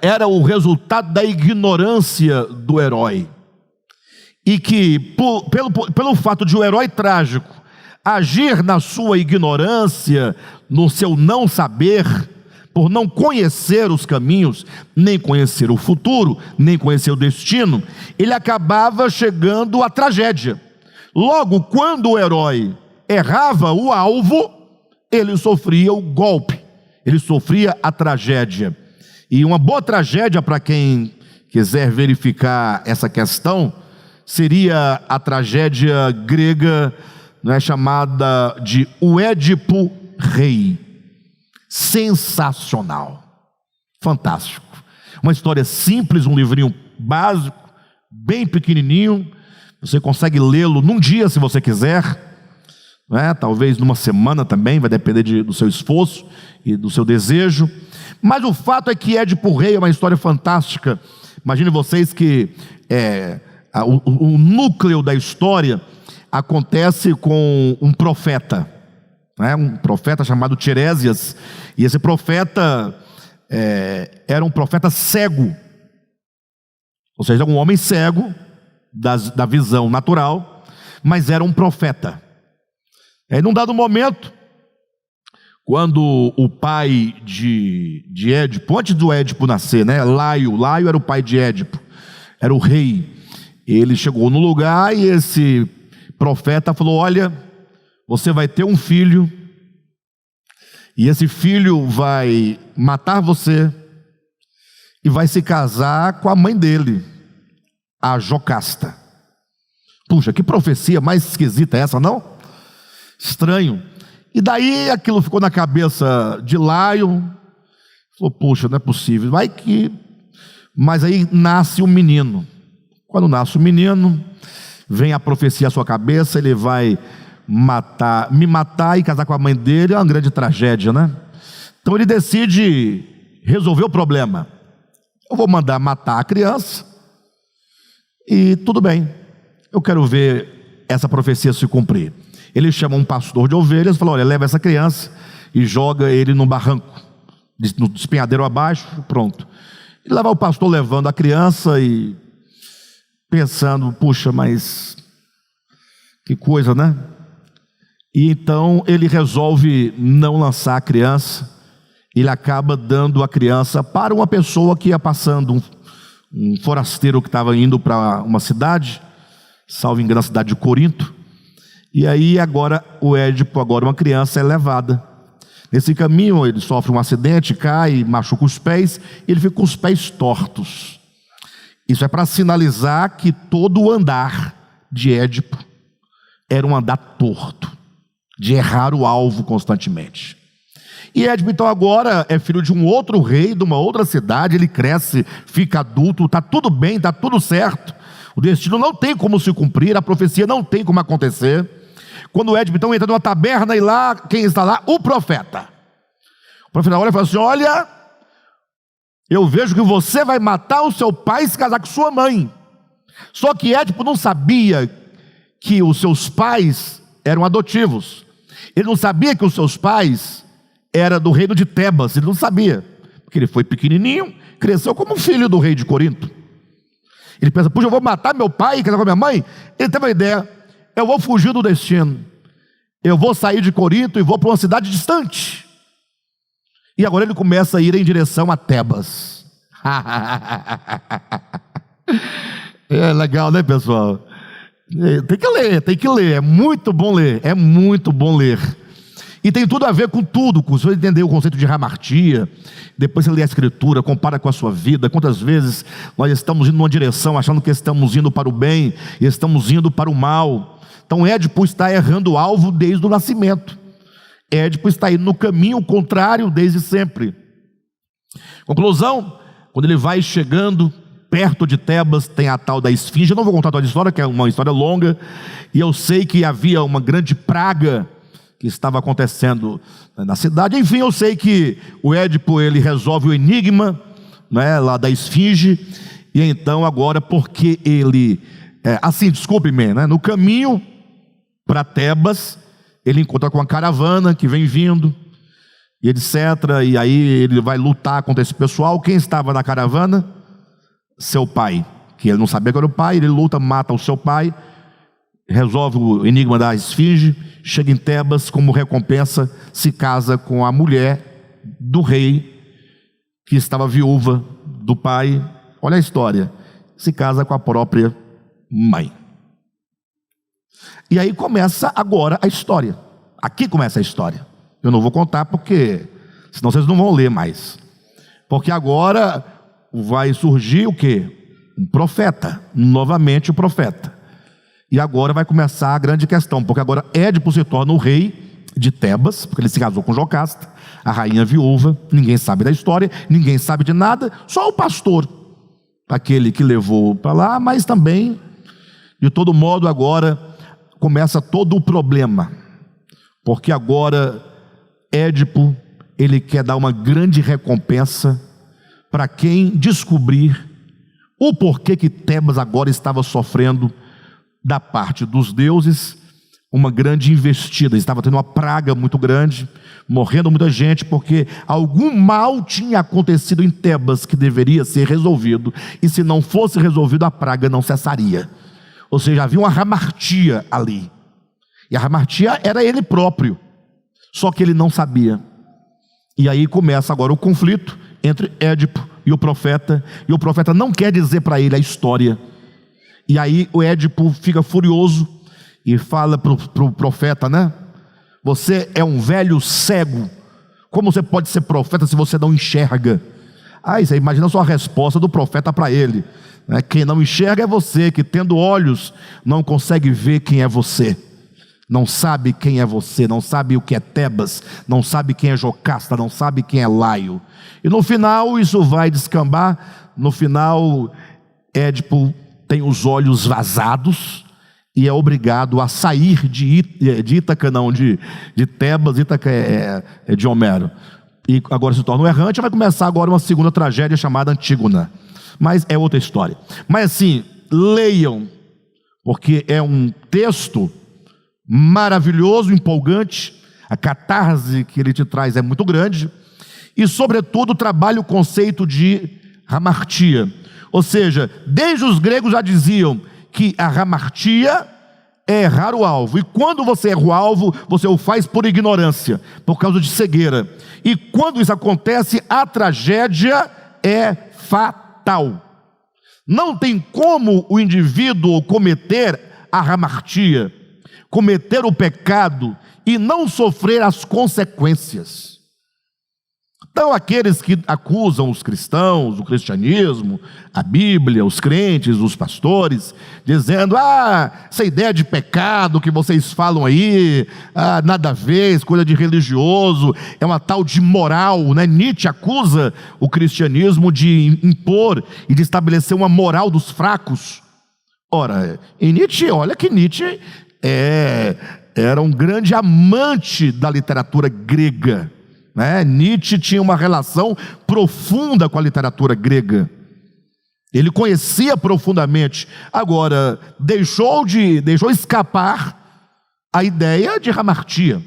era o resultado da ignorância do herói. E que, pelo fato de o herói trágico agir na sua ignorância, no seu não saber, por não conhecer os caminhos, nem conhecer o futuro, nem conhecer o destino, ele acabava chegando à tragédia. Logo, quando o herói errava o alvo, ele sofria o golpe, ele sofria a tragédia. E uma boa tragédia, para quem quiser verificar essa questão, seria a tragédia grega, chamada de O Édipo Rei. Sensacional, fantástico, uma história simples, um livrinho básico, bem pequenininho, você consegue lê-lo num dia se você quiser, talvez numa semana também, vai depender do seu esforço e do seu desejo, mas o fato é que Édipo Rei é uma história fantástica. Imagine vocês que o núcleo da história acontece com um profeta, um profeta chamado Tiresias, e esse profeta era um profeta cego, ou seja, um homem cego da visão natural, mas era um profeta. Em um dado momento, quando o pai de Édipo, antes do Édipo nascer, Laio era o pai de Édipo, era o rei, ele chegou no lugar e esse profeta falou: olha, você vai ter um filho, e esse filho vai matar você, e vai se casar com a mãe dele, a Jocasta. Puxa, que profecia mais esquisita é essa, não? Estranho. E daí aquilo ficou na cabeça de Laio, falou: puxa, não é possível, vai que... Mas aí nasce um menino. Quando nasce o menino, vem a profecia à sua cabeça, ele vai me matar e casar com a mãe dele, é uma grande tragédia, Então ele decide resolver o problema. Eu vou mandar matar a criança, e tudo bem, eu quero ver essa profecia se cumprir. Ele chama um pastor de ovelhas e fala: olha, leva essa criança e joga ele no barranco, no despenhadeiro abaixo, pronto. E lá vai o pastor levando a criança e pensando, puxa, mas que coisa, né? E então ele resolve não lançar a criança. Ele acaba dando a criança para uma pessoa que ia passando, um forasteiro que estava indo para uma cidade, salvo engano, a cidade de Corinto. E aí agora o Édipo, agora uma criança, é levada. Nesse caminho ele sofre um acidente, cai, machuca os pés, e ele fica com os pés tortos. Isso é para sinalizar que todo o andar de Édipo era um andar torto, de errar o alvo constantemente. E Édipo então agora é filho de um outro rei, de uma outra cidade, ele cresce, fica adulto, está tudo bem, está tudo certo. O destino não tem como se cumprir, a profecia não tem como acontecer. Quando Édipo então entra numa taberna e lá, quem está lá? O profeta. O profeta olha e fala assim, olha, eu vejo que você vai matar o seu pai e se casar com sua mãe. Só que Édipo não sabia que os seus pais eram adotivos. Ele não sabia que os seus pais era do reino de Tebas, ele não sabia, porque ele foi pequenininho, cresceu como filho do rei de Corinto. Ele pensa, puxa, eu vou matar meu pai e casar com a minha mãe? Ele teve uma ideia, eu vou fugir do destino, eu vou sair de Corinto e vou para uma cidade distante. E agora ele começa a ir em direção a Tebas. É legal, né, pessoal? Tem que ler, é muito bom ler, é muito bom ler. E tem tudo a ver com tudo, se você entender o conceito de hamartia, depois você lê a escritura, compara com a sua vida, quantas vezes nós estamos indo numa direção, achando que estamos indo para o bem, e estamos indo para o mal. Então Édipo está errando o alvo desde o nascimento. Édipo está indo no caminho contrário desde sempre. Conclusão, quando ele vai chegando perto de Tebas, tem a tal da esfinge. Eu não vou contar toda a história, que é uma história longa, e eu sei que havia uma grande praga que estava acontecendo na cidade. Enfim, eu sei que o Édipo, ele resolve o enigma, né, lá da esfinge. E então agora, porque ele desculpe-me, né, no caminho para Tebas, ele encontra com uma caravana que vem vindo, e etc. E aí ele vai lutar contra esse pessoal. Quem estava na caravana? Seu pai, que ele não sabia que era o pai. Ele luta, mata o seu pai, resolve o enigma da esfinge, chega em Tebas, como recompensa, se casa com a mulher do rei, que estava viúva do pai. Olha a história, se casa com a própria mãe. E aí começa agora a história. Aqui começa a história. Eu não vou contar porque senão vocês não vão ler mais. Porque agora vai surgir o quê? Um profeta, novamente o profeta. E agora vai começar a grande questão, porque agora Édipo se torna o rei de Tebas, porque ele se casou com Jocasta, a rainha viúva. Ninguém sabe da história, ninguém sabe de nada, só o pastor, aquele que levou para lá. Mas também, de todo modo, agora começa todo o problema, porque agora Édipo, ele quer dar uma grande recompensa para quem descobrir o porquê que Tebas agora estava sofrendo da parte dos deuses uma grande investida. Estava tendo uma praga muito grande, morrendo muita gente, porque algum mal tinha acontecido em Tebas que deveria ser resolvido, e se não fosse resolvido, a praga não cessaria. Ou seja, havia uma hamartia ali, e a hamartia era ele próprio, só que ele não sabia. E aí começa agora o conflito entre Édipo e o profeta não quer dizer para ele a história. E aí o Édipo fica furioso e fala para o profeta, né? Você é um velho cego, como você pode ser profeta se você não enxerga? Aí você imagina só a resposta do profeta para ele, né? Quem não enxerga é você, que tendo olhos não consegue ver quem é você, não sabe quem é você, não sabe o que é Tebas, não sabe quem é Jocasta, não sabe quem é Laio. E no final isso vai descambar. No final Édipo tem os olhos vazados e é obrigado a sair de Ítaca, não, de Tebas. Ítaca é de Homero, e agora se torna um errante. Vai começar agora uma segunda tragédia chamada Antígona, mas é outra história. Mas assim, leiam, porque é um texto maravilhoso, empolgante. A catarse que ele te traz é muito grande, e, sobretudo, trabalha o conceito de hamartia. Ou seja, desde os gregos já diziam que a hamartia é errar o alvo, e quando você erra o alvo, você o faz por ignorância, por causa de cegueira, e quando isso acontece, a tragédia é fatal. Não tem como o indivíduo cometer a hamartia, cometer o pecado e não sofrer as consequências. Então, aqueles que acusam os cristãos, o cristianismo, a Bíblia, os crentes, os pastores, dizendo: essa ideia de pecado que vocês falam aí, nada a ver, coisa de religioso, é uma tal de moral, né? Nietzsche acusa o cristianismo de impor e de estabelecer uma moral dos fracos. Ora, em Nietzsche, olha que Nietzsche era um grande amante da literatura grega, né? Nietzsche tinha uma relação profunda com a literatura grega, ele conhecia profundamente. Agora, deixou escapar a ideia de hamartia,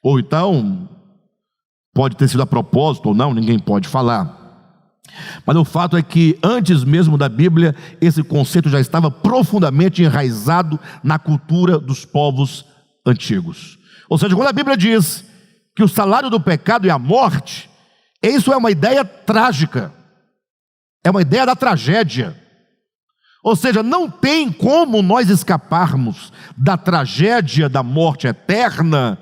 ou então pode ter sido a propósito ou não, ninguém pode falar, mas o fato é que antes mesmo da Bíblia, esse conceito já estava profundamente enraizado na cultura dos povos antigos. Ou seja, quando a Bíblia diz que o salário do pecado é a morte, isso é uma ideia trágica, é uma ideia da tragédia. Ou seja, não tem como nós escaparmos da tragédia da morte eterna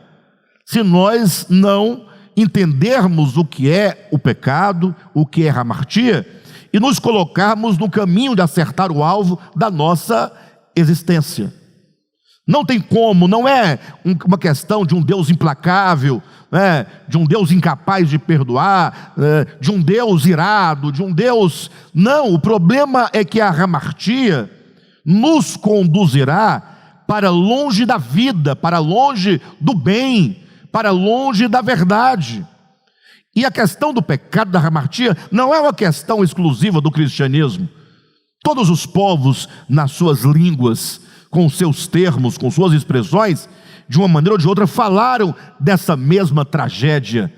se nós não entendermos o que é o pecado, o que é a hamartia, e nos colocarmos no caminho de acertar o alvo da nossa existência. Não tem como, não é uma questão de um Deus implacável, né, de um Deus incapaz de perdoar, de um Deus irado, de um Deus... Não, o problema é que a hamartia nos conduzirá para longe da vida, para longe do bem, para longe da verdade. E a questão do pecado, da hamartia, não é uma questão exclusiva do cristianismo. Todos os povos, nas suas línguas, com seus termos, com suas expressões, de uma maneira ou de outra, falaram dessa mesma tragédia,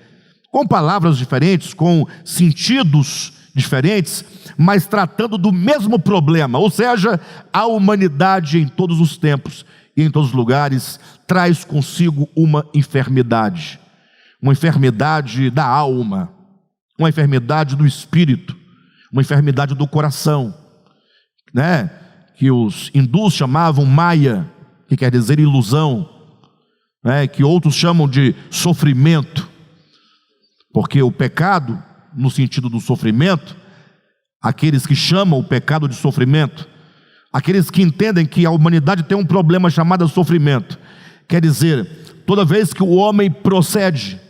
com palavras diferentes, com sentidos diferentes, mas tratando do mesmo problema. Ou seja, a humanidade em todos os tempos e em todos os lugares traz consigo uma enfermidade da alma, uma enfermidade do espírito, uma enfermidade do coração, né? Que os hindus chamavam Maya, que quer dizer ilusão, né? Que outros chamam de sofrimento, porque o pecado, no sentido do sofrimento, aqueles que chamam o pecado de sofrimento, aqueles que entendem que a humanidade tem um problema chamado sofrimento, quer dizer, toda vez que o homem procede,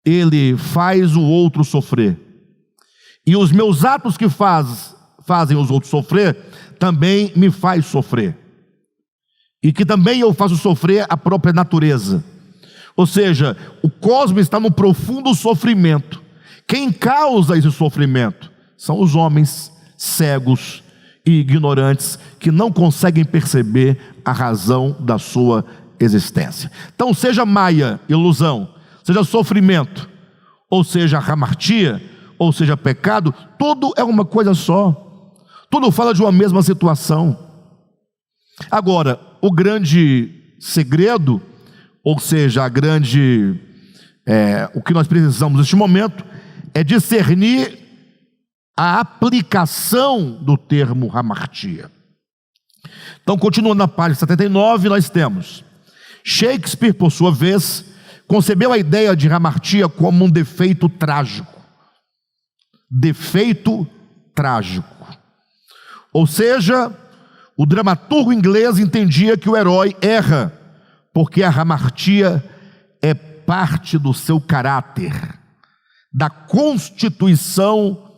ele faz o outro sofrer, e os meus atos que fazem os outros sofrer, também me faz sofrer, e que também eu faço sofrer a própria natureza. Ou seja, o cosmos está num profundo sofrimento. Quem causa esse sofrimento são os homens cegos e ignorantes, que não conseguem perceber a razão da sua existência. Então, seja Maya, ilusão, seja sofrimento, ou seja hamartia, ou seja pecado, tudo é uma coisa só. Tudo fala de uma mesma situação. Agora, o grande segredo, ou seja, o que nós precisamos neste momento, é discernir a aplicação do termo hamartia. Então, continuando na página 79, nós temos: Shakespeare, por sua vez, concebeu a ideia de hamartia como um defeito trágico. Defeito trágico. Ou seja, o dramaturgo inglês entendia que o herói erra, porque a hamartia é parte do seu caráter, da constituição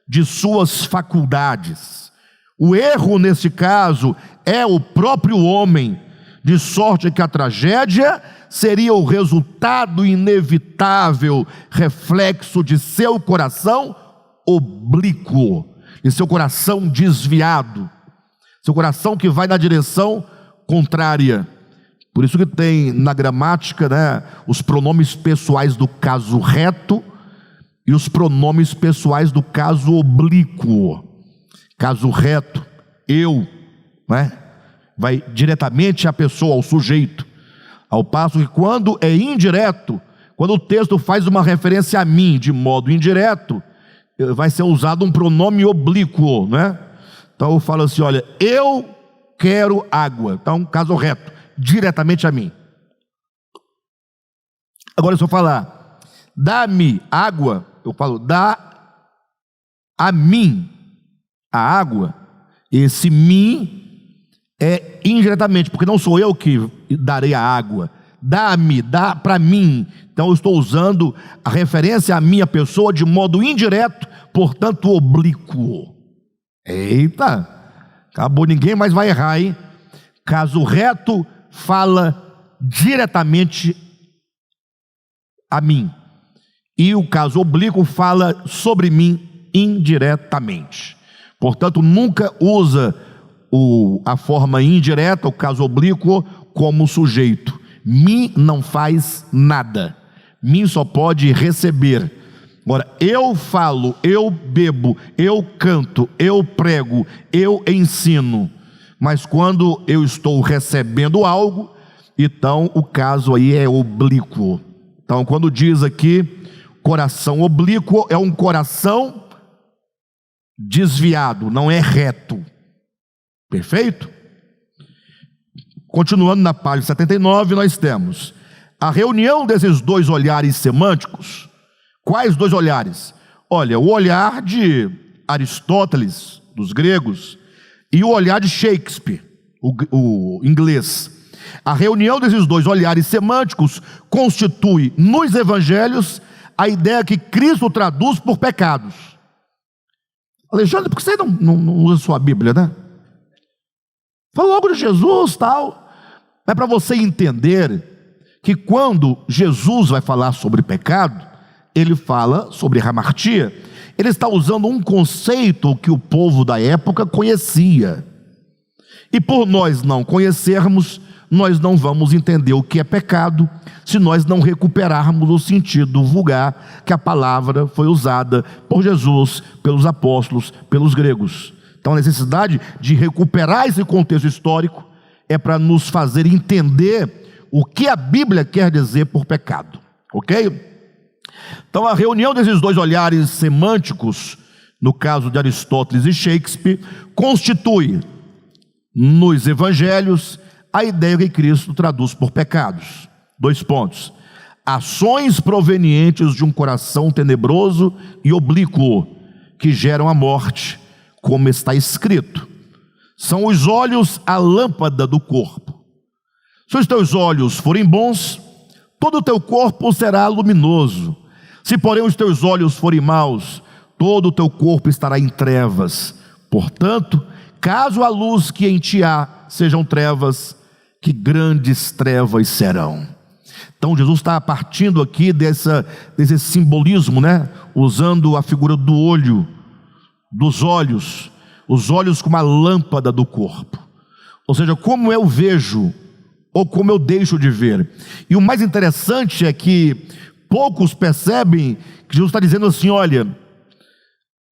de suas faculdades. O erro, nesse caso, é o próprio homem, de sorte que a tragédia seria o resultado inevitável, reflexo de seu coração oblíquo, de seu coração desviado, seu coração que vai na direção contrária. Por isso que tem na gramática, né, os pronomes pessoais do caso reto e os pronomes pessoais do caso oblíquo. Caso reto, eu, né? Vai diretamente à pessoa, ao sujeito. Ao passo que quando é indireto, quando o texto faz uma referência a mim de modo indireto, vai ser usado um pronome oblíquo, né? Então eu falo assim, olha, eu quero água. Então, caso reto, diretamente a mim. Agora se eu falar, dá-me água, eu falo, dá a mim a água. Esse mim é indiretamente, porque não sou eu que darei a água. Dá-me, dá para mim. Então eu estou usando a referência à minha pessoa de modo indireto, portanto oblíquo. Eita, acabou, ninguém mais vai errar, hein? Caso reto fala diretamente a mim, e o caso oblíquo fala sobre mim indiretamente. Portanto, nunca usa a forma indireta, o caso oblíquo, como sujeito. Mim não faz nada, mim só pode receber. Agora, eu falo, eu bebo, eu canto, eu prego, eu ensino, mas quando eu estou recebendo algo, então o caso aí é oblíquo. Então quando diz aqui coração oblíquo, é um coração desviado, não é reto. Perfeito? Continuando na página 79, nós temos a reunião desses dois olhares semânticos. Quais dois olhares? Olha, o olhar de Aristóteles, dos gregos, e o olhar de Shakespeare, o inglês. A reunião desses dois olhares semânticos constitui nos evangelhos a ideia que Cristo traduz por pecados. Alexandre, por que você não usa sua Bíblia, né? Fala logo de Jesus, tal. É para você entender que quando Jesus vai falar sobre pecado, ele fala sobre hamartia. Ele está usando um conceito que o povo da época conhecia. E por nós não conhecermos, nós não vamos entender o que é pecado, se nós não recuperarmos o sentido vulgar que a palavra foi usada por Jesus, pelos apóstolos, pelos gregos. Então a necessidade de recuperar esse contexto histórico é para nos fazer entender o que a Bíblia quer dizer por pecado, ok? Então a reunião desses dois olhares semânticos, no caso de Aristóteles e Shakespeare, constitui nos evangelhos a ideia que Cristo traduz por pecados. 2 pontos: ações provenientes de um coração tenebroso e oblíquo, que geram a morte, como está escrito. São os olhos a lâmpada do corpo. Se os teus olhos forem bons, todo o teu corpo será luminoso. Se porém os teus olhos forem maus, todo o teu corpo estará em trevas. Portanto, caso a luz que em ti há sejam trevas, que grandes trevas serão. Então Jesus está partindo aqui desse simbolismo, né? Usando a figura do olho, dos olhos, os olhos como a lâmpada do corpo. Ou seja, como eu vejo, ou como eu deixo de ver. E o mais interessante é que poucos percebem que Jesus está dizendo assim: olha,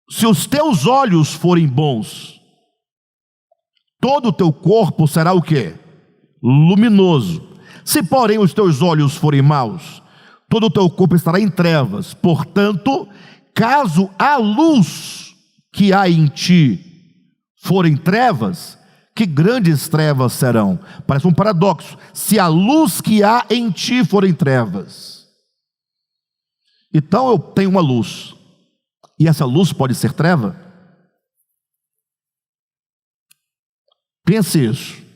se os teus olhos forem bons, todo o teu corpo será o quê? Luminoso. Se porém os teus olhos forem maus, todo o teu corpo estará em trevas. Portanto, caso a luz que há em ti forem trevas, que grandes trevas serão. Parece um paradoxo. Se a luz que há em ti forem trevas, então eu tenho uma luz, e essa luz pode ser treva? Pense isso.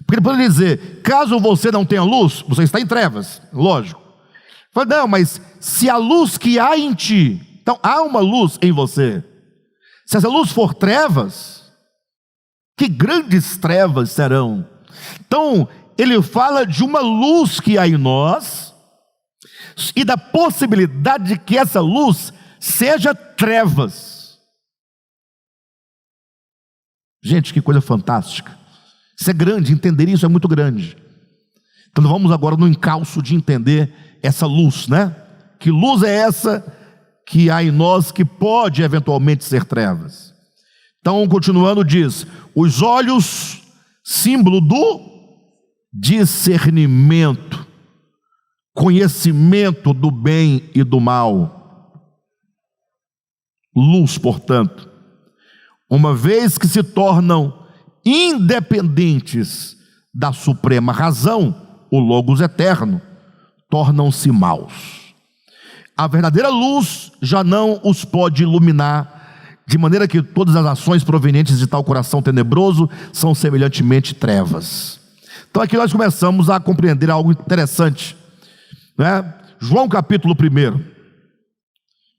Porque ele pode dizer, caso você não tenha luz, você está em trevas, lógico. Fala, não, mas se a luz que há em ti, então há uma luz em você, se essa luz for trevas, que grandes trevas serão. Então ele fala de uma luz que há em nós, e da possibilidade de que essa luz seja trevas. Gente, que coisa fantástica. Isso é grande, entender isso é muito grande. Então vamos agora no encalço de entender essa luz, né? Que luz é essa que há em nós que pode eventualmente ser trevas? Então, continuando, diz: os olhos, símbolo do discernimento, conhecimento do bem e do mal. Luz, portanto, uma vez que se tornam independentes da suprema razão, o Logos eterno, tornam-se maus. A verdadeira luz já não os pode iluminar, de maneira que todas as ações provenientes de tal coração tenebroso são semelhantemente trevas. Então aqui nós começamos a compreender algo interessante, né? João capítulo 1,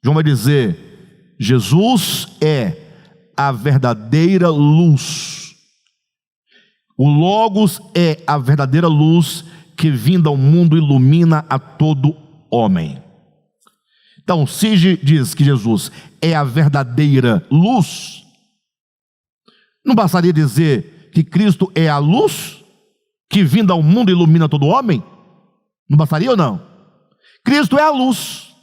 João vai dizer: Jesus é a verdadeira luz. O Logos é a verdadeira luz que vinda ao mundo ilumina a todo homem. Então, se diz que Jesus é a verdadeira luz, não bastaria dizer que Cristo é a luz que vinda ao mundo ilumina todo homem? Não bastaria ou não? Cristo é a luz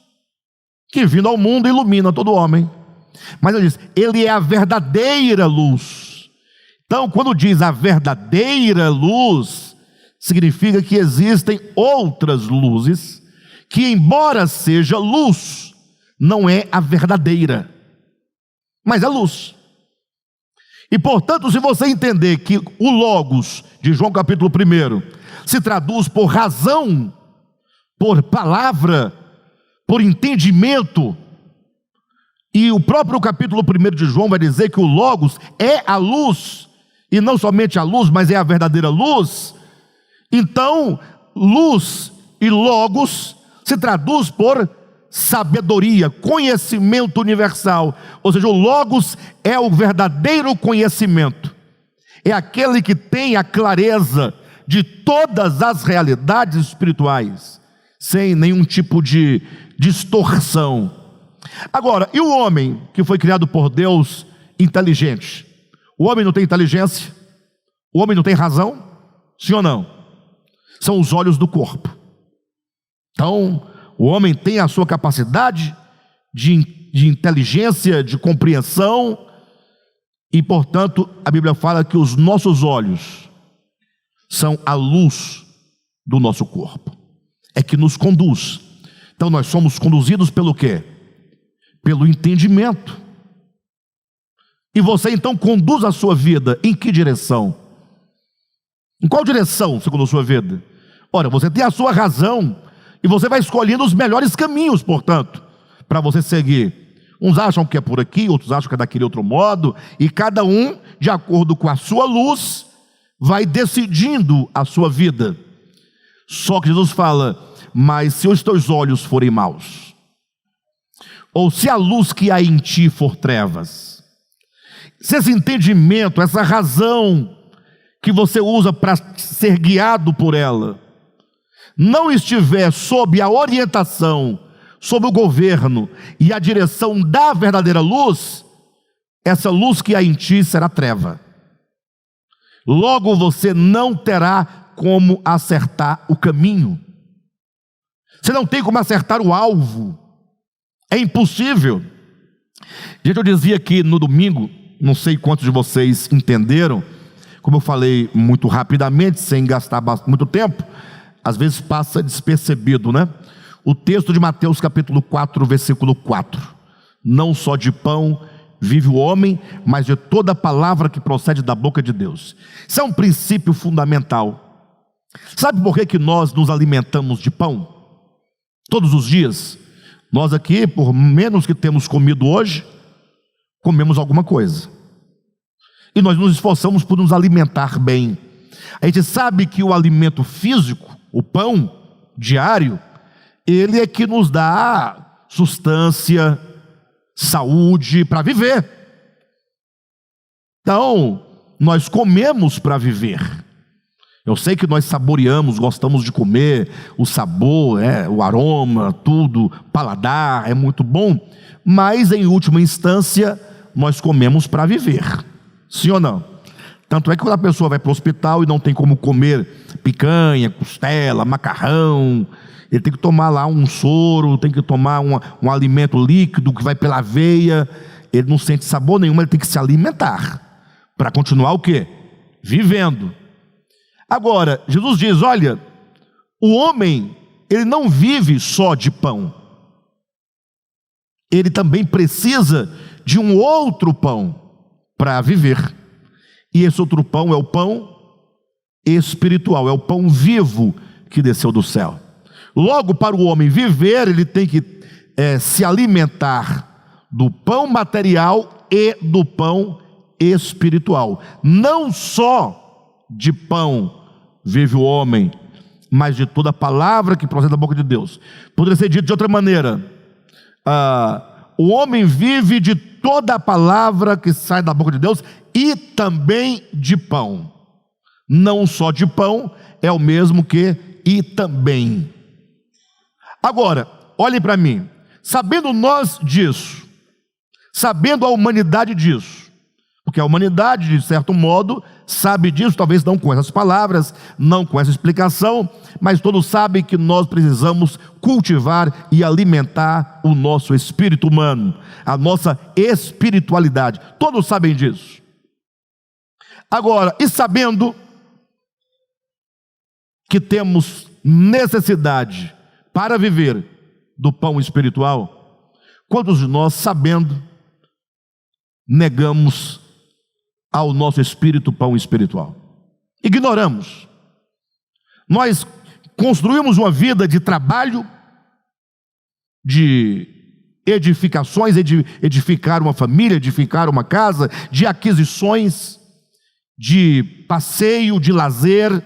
que vindo ao mundo ilumina todo homem. Mas ele diz, ele é a verdadeira luz. Então, quando diz a verdadeira luz, significa que existem outras luzes, que embora seja luz, não é a verdadeira, mas é luz. E portanto, se você entender que o Logos de João capítulo 1 se traduz por razão, por palavra, por entendimento, e o próprio capítulo 1 de João vai dizer que o Logos é a luz, e não somente a luz, mas é a verdadeira luz. Então, luz e Logos se traduz por sabedoria, conhecimento universal. Ou seja, o Logos é o verdadeiro conhecimento, é aquele que tem a clareza de todas as realidades espirituais, sem nenhum tipo de distorção. Agora, e o homem que foi criado por Deus inteligente? O homem não tem inteligência? O homem não tem razão? Sim ou não? São os olhos do corpo. Então, o homem tem a sua capacidade de inteligência, de compreensão, e portanto, a Bíblia fala que os nossos olhos são a luz do nosso corpo, é que nos conduz. Então nós somos conduzidos pelo quê? Pelo entendimento. E você então conduz a sua vida em que direção? Em qual direção você conduz a sua vida? Ora, você tem a sua razão, e você vai escolhendo os melhores caminhos, portanto, para você seguir. Uns acham que é por aqui, outros acham que é daquele outro modo, e cada um, de acordo com a sua luz, vai decidindo a sua vida. Só que Jesus fala, mas se os teus olhos forem maus, ou se a luz que há em ti for trevas, se esse entendimento, essa razão que você usa para ser guiado por ela, não estiver sob a orientação, sob o governo e a direção da verdadeira luz, essa luz que há em ti será treva. Logo você não terá como acertar o caminho. Você não tem como acertar o alvo. É impossível. Gente, eu dizia aqui no domingo, não sei quantos de vocês entenderam, como eu falei muito rapidamente, sem gastar muito tempo, às vezes passa despercebido, né? O texto de Mateus capítulo 4, versículo 4. Não só de pão vive o homem, mas de toda palavra que procede da boca de Deus. Isso é um princípio fundamental. Sabe por que nós nos alimentamos de pão? Todos os dias. Nós aqui, por menos que temos comido hoje, comemos alguma coisa. E nós nos esforçamos por nos alimentar bem. A gente sabe que o alimento físico, o pão diário, ele é que nos dá sustância, saúde para viver. Então, nós comemos para viver. Eu sei que nós saboreamos, gostamos de comer, o sabor, o aroma, tudo, paladar, é muito bom, mas em última instância, nós comemos para viver. Sim ou não? Tanto é que quando a pessoa vai para o hospital e não tem como comer picanha, costela, macarrão, Ele tem que tomar lá um soro, tem que tomar um alimento líquido que vai pela veia. Ele não sente sabor nenhum, ele tem que se alimentar para continuar o quê? Vivendo. Agora, Jesus diz, olha, o homem, ele não vive só de pão. Ele também precisa de um outro pão para viver. E esse outro pão é o pão espiritual, é o pão vivo que desceu do céu. Logo, para o homem viver, ele tem que se alimentar do pão material e do pão espiritual. Não só de pão vive o homem, mas de toda palavra que procede da boca de Deus. Poderia ser dito de outra maneira: o homem vive de toda a palavra que sai da boca de Deus e também de pão. Não só de pão, é o mesmo que e também. Agora, olhem para mim, sabendo nós disso, sabendo a humanidade disso, porque a humanidade, de certo modo, sabe disso, talvez não com essas palavras, não com essa explicação, mas todos sabem que nós precisamos cultivar e alimentar o nosso espírito humano, a nossa espiritualidade. Todos sabem disso. Agora, e sabendo que temos necessidade para viver do pão espiritual, quantos de nós, sabendo, negamos ao nosso espírito pão espiritual? Ignoramos. Nós construímos uma vida de trabalho, de edificações, edificar uma família, edificar uma casa, de aquisições, de passeio, de lazer.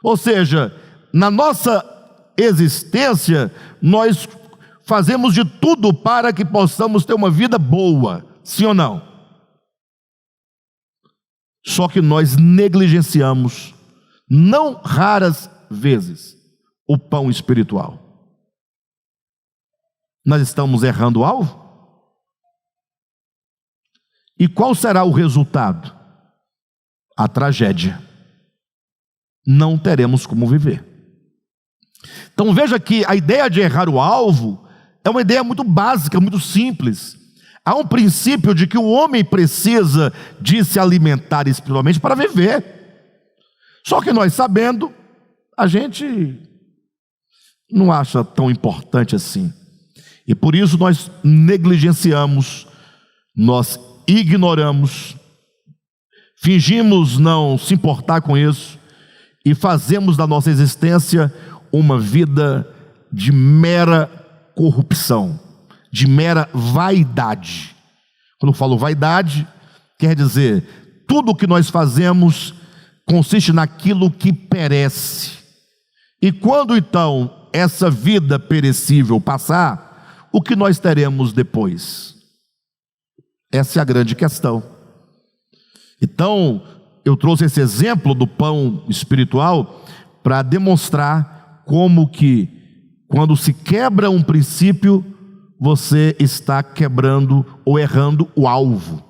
Ou seja, na nossa existência, nós fazemos de tudo para que possamos ter uma vida boa, sim ou não? Só que nós negligenciamos, não raras vezes, o pão espiritual. Nós estamos errando o alvo? E qual será o resultado? A tragédia. Não teremos como viver. Então veja que a ideia de errar o alvo é uma ideia muito básica, muito simples. Há um princípio de que o homem precisa de se alimentar espiritualmente para viver. Só que nós, sabendo, a gente não acha tão importante assim. E por isso nós negligenciamos, nós ignoramos, fingimos não se importar com isso e fazemos da nossa existência uma vida de mera corrupção, de mera vaidade. Quando eu falo vaidade, quer dizer, tudo o que nós fazemos consiste naquilo que perece. E quando então essa vida perecível passar, o que nós teremos depois? Essa é a grande questão. Então, eu trouxe esse exemplo do pão espiritual para demonstrar como que, quando se quebra um princípio, você está quebrando ou errando o alvo.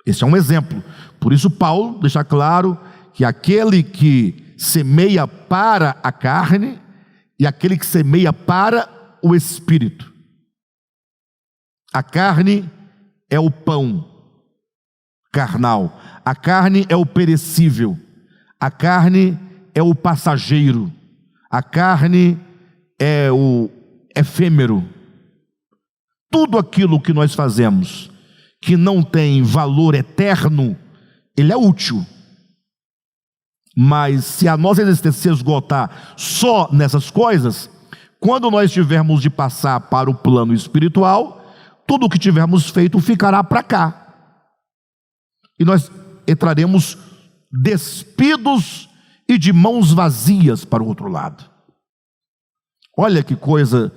Esse é um exemplo. Por isso Paulo deixa claro que aquele que semeia para a carne e aquele que semeia para o espírito. A carne é o pão carnal, a carne é o perecível, a carne é o passageiro, a carne é o efêmero. Tudo aquilo que nós fazemos que não tem valor eterno, ele é útil. Mas se a nossa existência se esgotar só nessas coisas, quando nós tivermos de passar para o plano espiritual, tudo o que tivermos feito ficará para cá. E nós entraremos despidos e de mãos vazias para o outro lado. Olha que coisa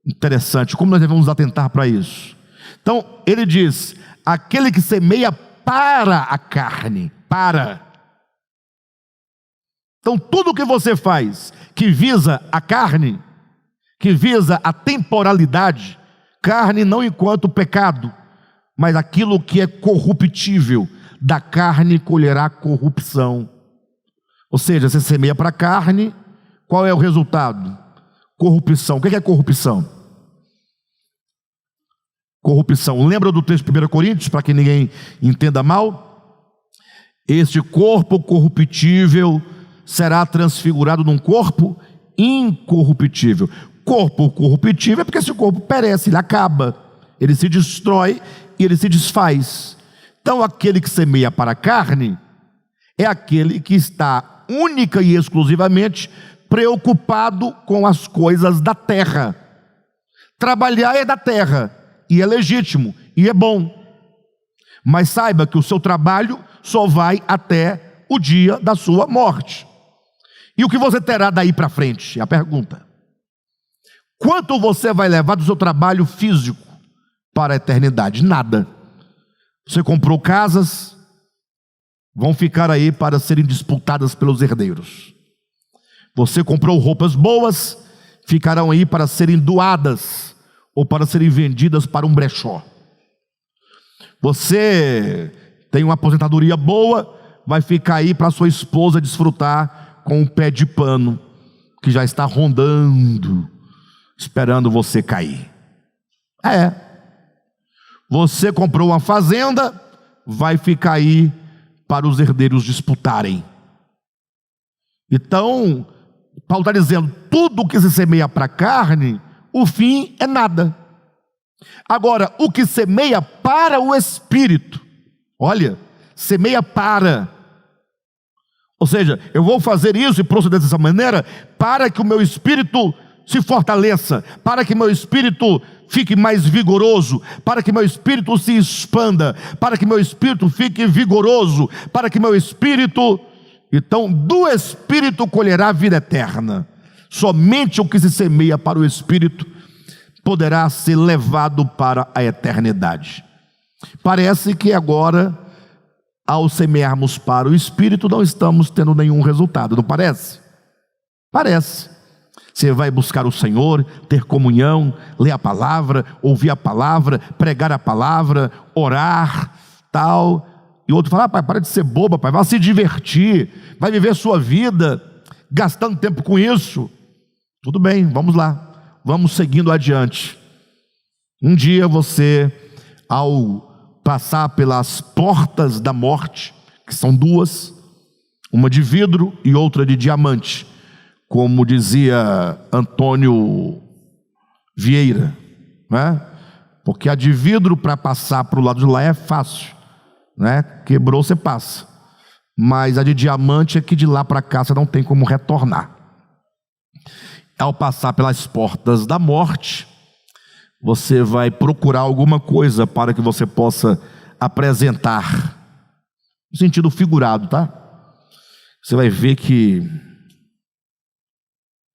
interessante, como nós devemos atentar para isso. Então, ele diz, aquele que semeia para a carne, para. Então, tudo que você faz que visa a carne, que visa a temporalidade, carne não enquanto pecado, mas aquilo que é corruptível, da carne colherá corrupção. Ou seja, você semeia para a carne, Qual é o resultado? Corrupção. O que é corrupção? Corrupção. Lembra do texto de 1 Coríntios, para que ninguém entenda mal? Este corpo corruptível será transfigurado num corpo incorruptível. Corpo corruptível é porque esse corpo perece, ele acaba, ele se destrói e ele se desfaz. Então aquele que semeia para a carne é aquele que está única e exclusivamente preocupado com as coisas da terra. Trabalhar é da terra, e é legítimo, e é bom. Mas saiba que o seu trabalho só vai até o dia da sua morte. E o que você terá daí para frente? É a pergunta. Quanto você vai levar do seu trabalho físico para a eternidade? Nada. Você comprou casas, vão ficar aí para serem disputadas pelos herdeiros. Você comprou roupas boas, ficarão aí para serem doadas ou para serem vendidas para um brechó. Você tem uma aposentadoria boa, vai ficar aí para sua esposa desfrutar com um pé de pano que já está rondando, esperando você cair. Você comprou uma fazenda, vai ficar aí para os herdeiros disputarem. Então, Paulo está dizendo, tudo que se semeia para a carne, o fim é nada. Agora, o que semeia para o Espírito, olha, semeia para. Ou seja, eu vou fazer isso e proceder dessa maneira para que o meu espírito se fortaleça, para que meu espírito fique mais vigoroso, para que meu espírito se expanda, para que meu espírito fique vigoroso, para que meu espírito... Então, do Espírito colherá a vida eterna. Somente o que se semeia para o Espírito poderá ser levado para a eternidade. Parece que agora, ao semearmos para o Espírito, não estamos tendo nenhum resultado, não parece? Parece. Você vai buscar o Senhor, ter comunhão, ler a palavra, ouvir a palavra, pregar a palavra, orar, tal. E outro fala, pai, para de ser boba, pai, vai se divertir, vai viver sua vida, gastando tempo com isso. Tudo bem, vamos lá, vamos seguindo adiante. Um dia você, ao passar pelas portas da morte, que são duas, uma de vidro e outra de diamante, como dizia Antônio Vieira, né? Porque a de vidro para passar para o lado de lá é fácil, né? Quebrou, você passa. Mas a de diamante é que de lá para cá você não tem como retornar. Ao passar pelas portas da morte, você vai procurar alguma coisa para que você possa apresentar, no sentido figurado, tá? Você vai ver que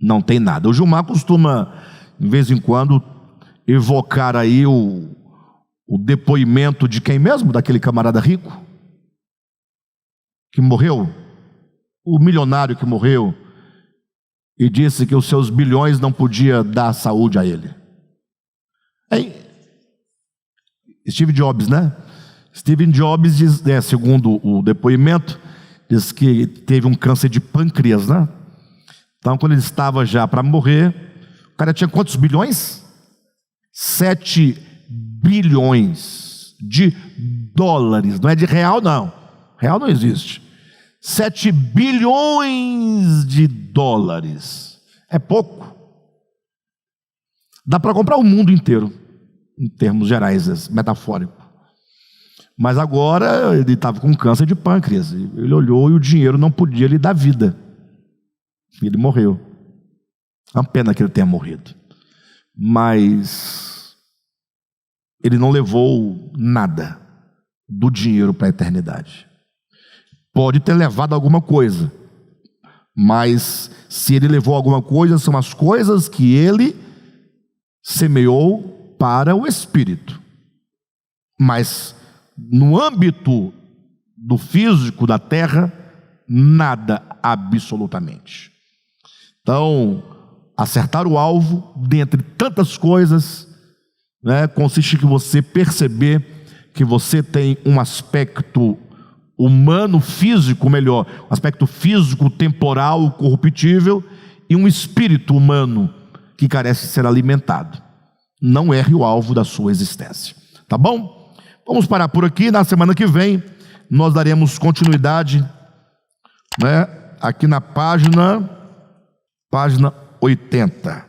não tem nada. O Gilmar costuma, de vez em quando, evocar aí o depoimento de quem mesmo? Daquele camarada rico que morreu, o milionário que morreu e disse que os seus bilhões não podiam dar saúde a ele. Steve Jobs, né? Steve Jobs diz, segundo o depoimento, diz que teve um câncer de pâncreas, né? Então, quando ele estava já para morrer, o cara tinha quantos bilhões? 7 bilhões de dólares. Não é de real, não. Real não existe. 7 bilhões de dólares. É pouco. Dá para comprar o mundo inteiro, em termos gerais, metafórico. Mas agora ele estava com câncer de pâncreas. Ele olhou e o dinheiro não podia lhe dar vida. Ele morreu. É uma pena que ele tenha morrido. Mas ele não levou nada do dinheiro para a eternidade. Pode ter levado alguma coisa, mas se ele levou alguma coisa, são as coisas que ele semeou para o Espírito. Mas no âmbito do físico, da terra, nada absolutamente. Então, acertar o alvo, dentre tantas coisas, né, consiste em você perceber que você tem um aspecto humano, físico, melhor, um aspecto físico, temporal, corruptível, e um espírito humano que carece de ser alimentado. Não erre o alvo da sua existência. Tá bom? Vamos parar por aqui. Na semana que vem nós daremos continuidade, né, aqui na página 80.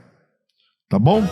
Tá bom?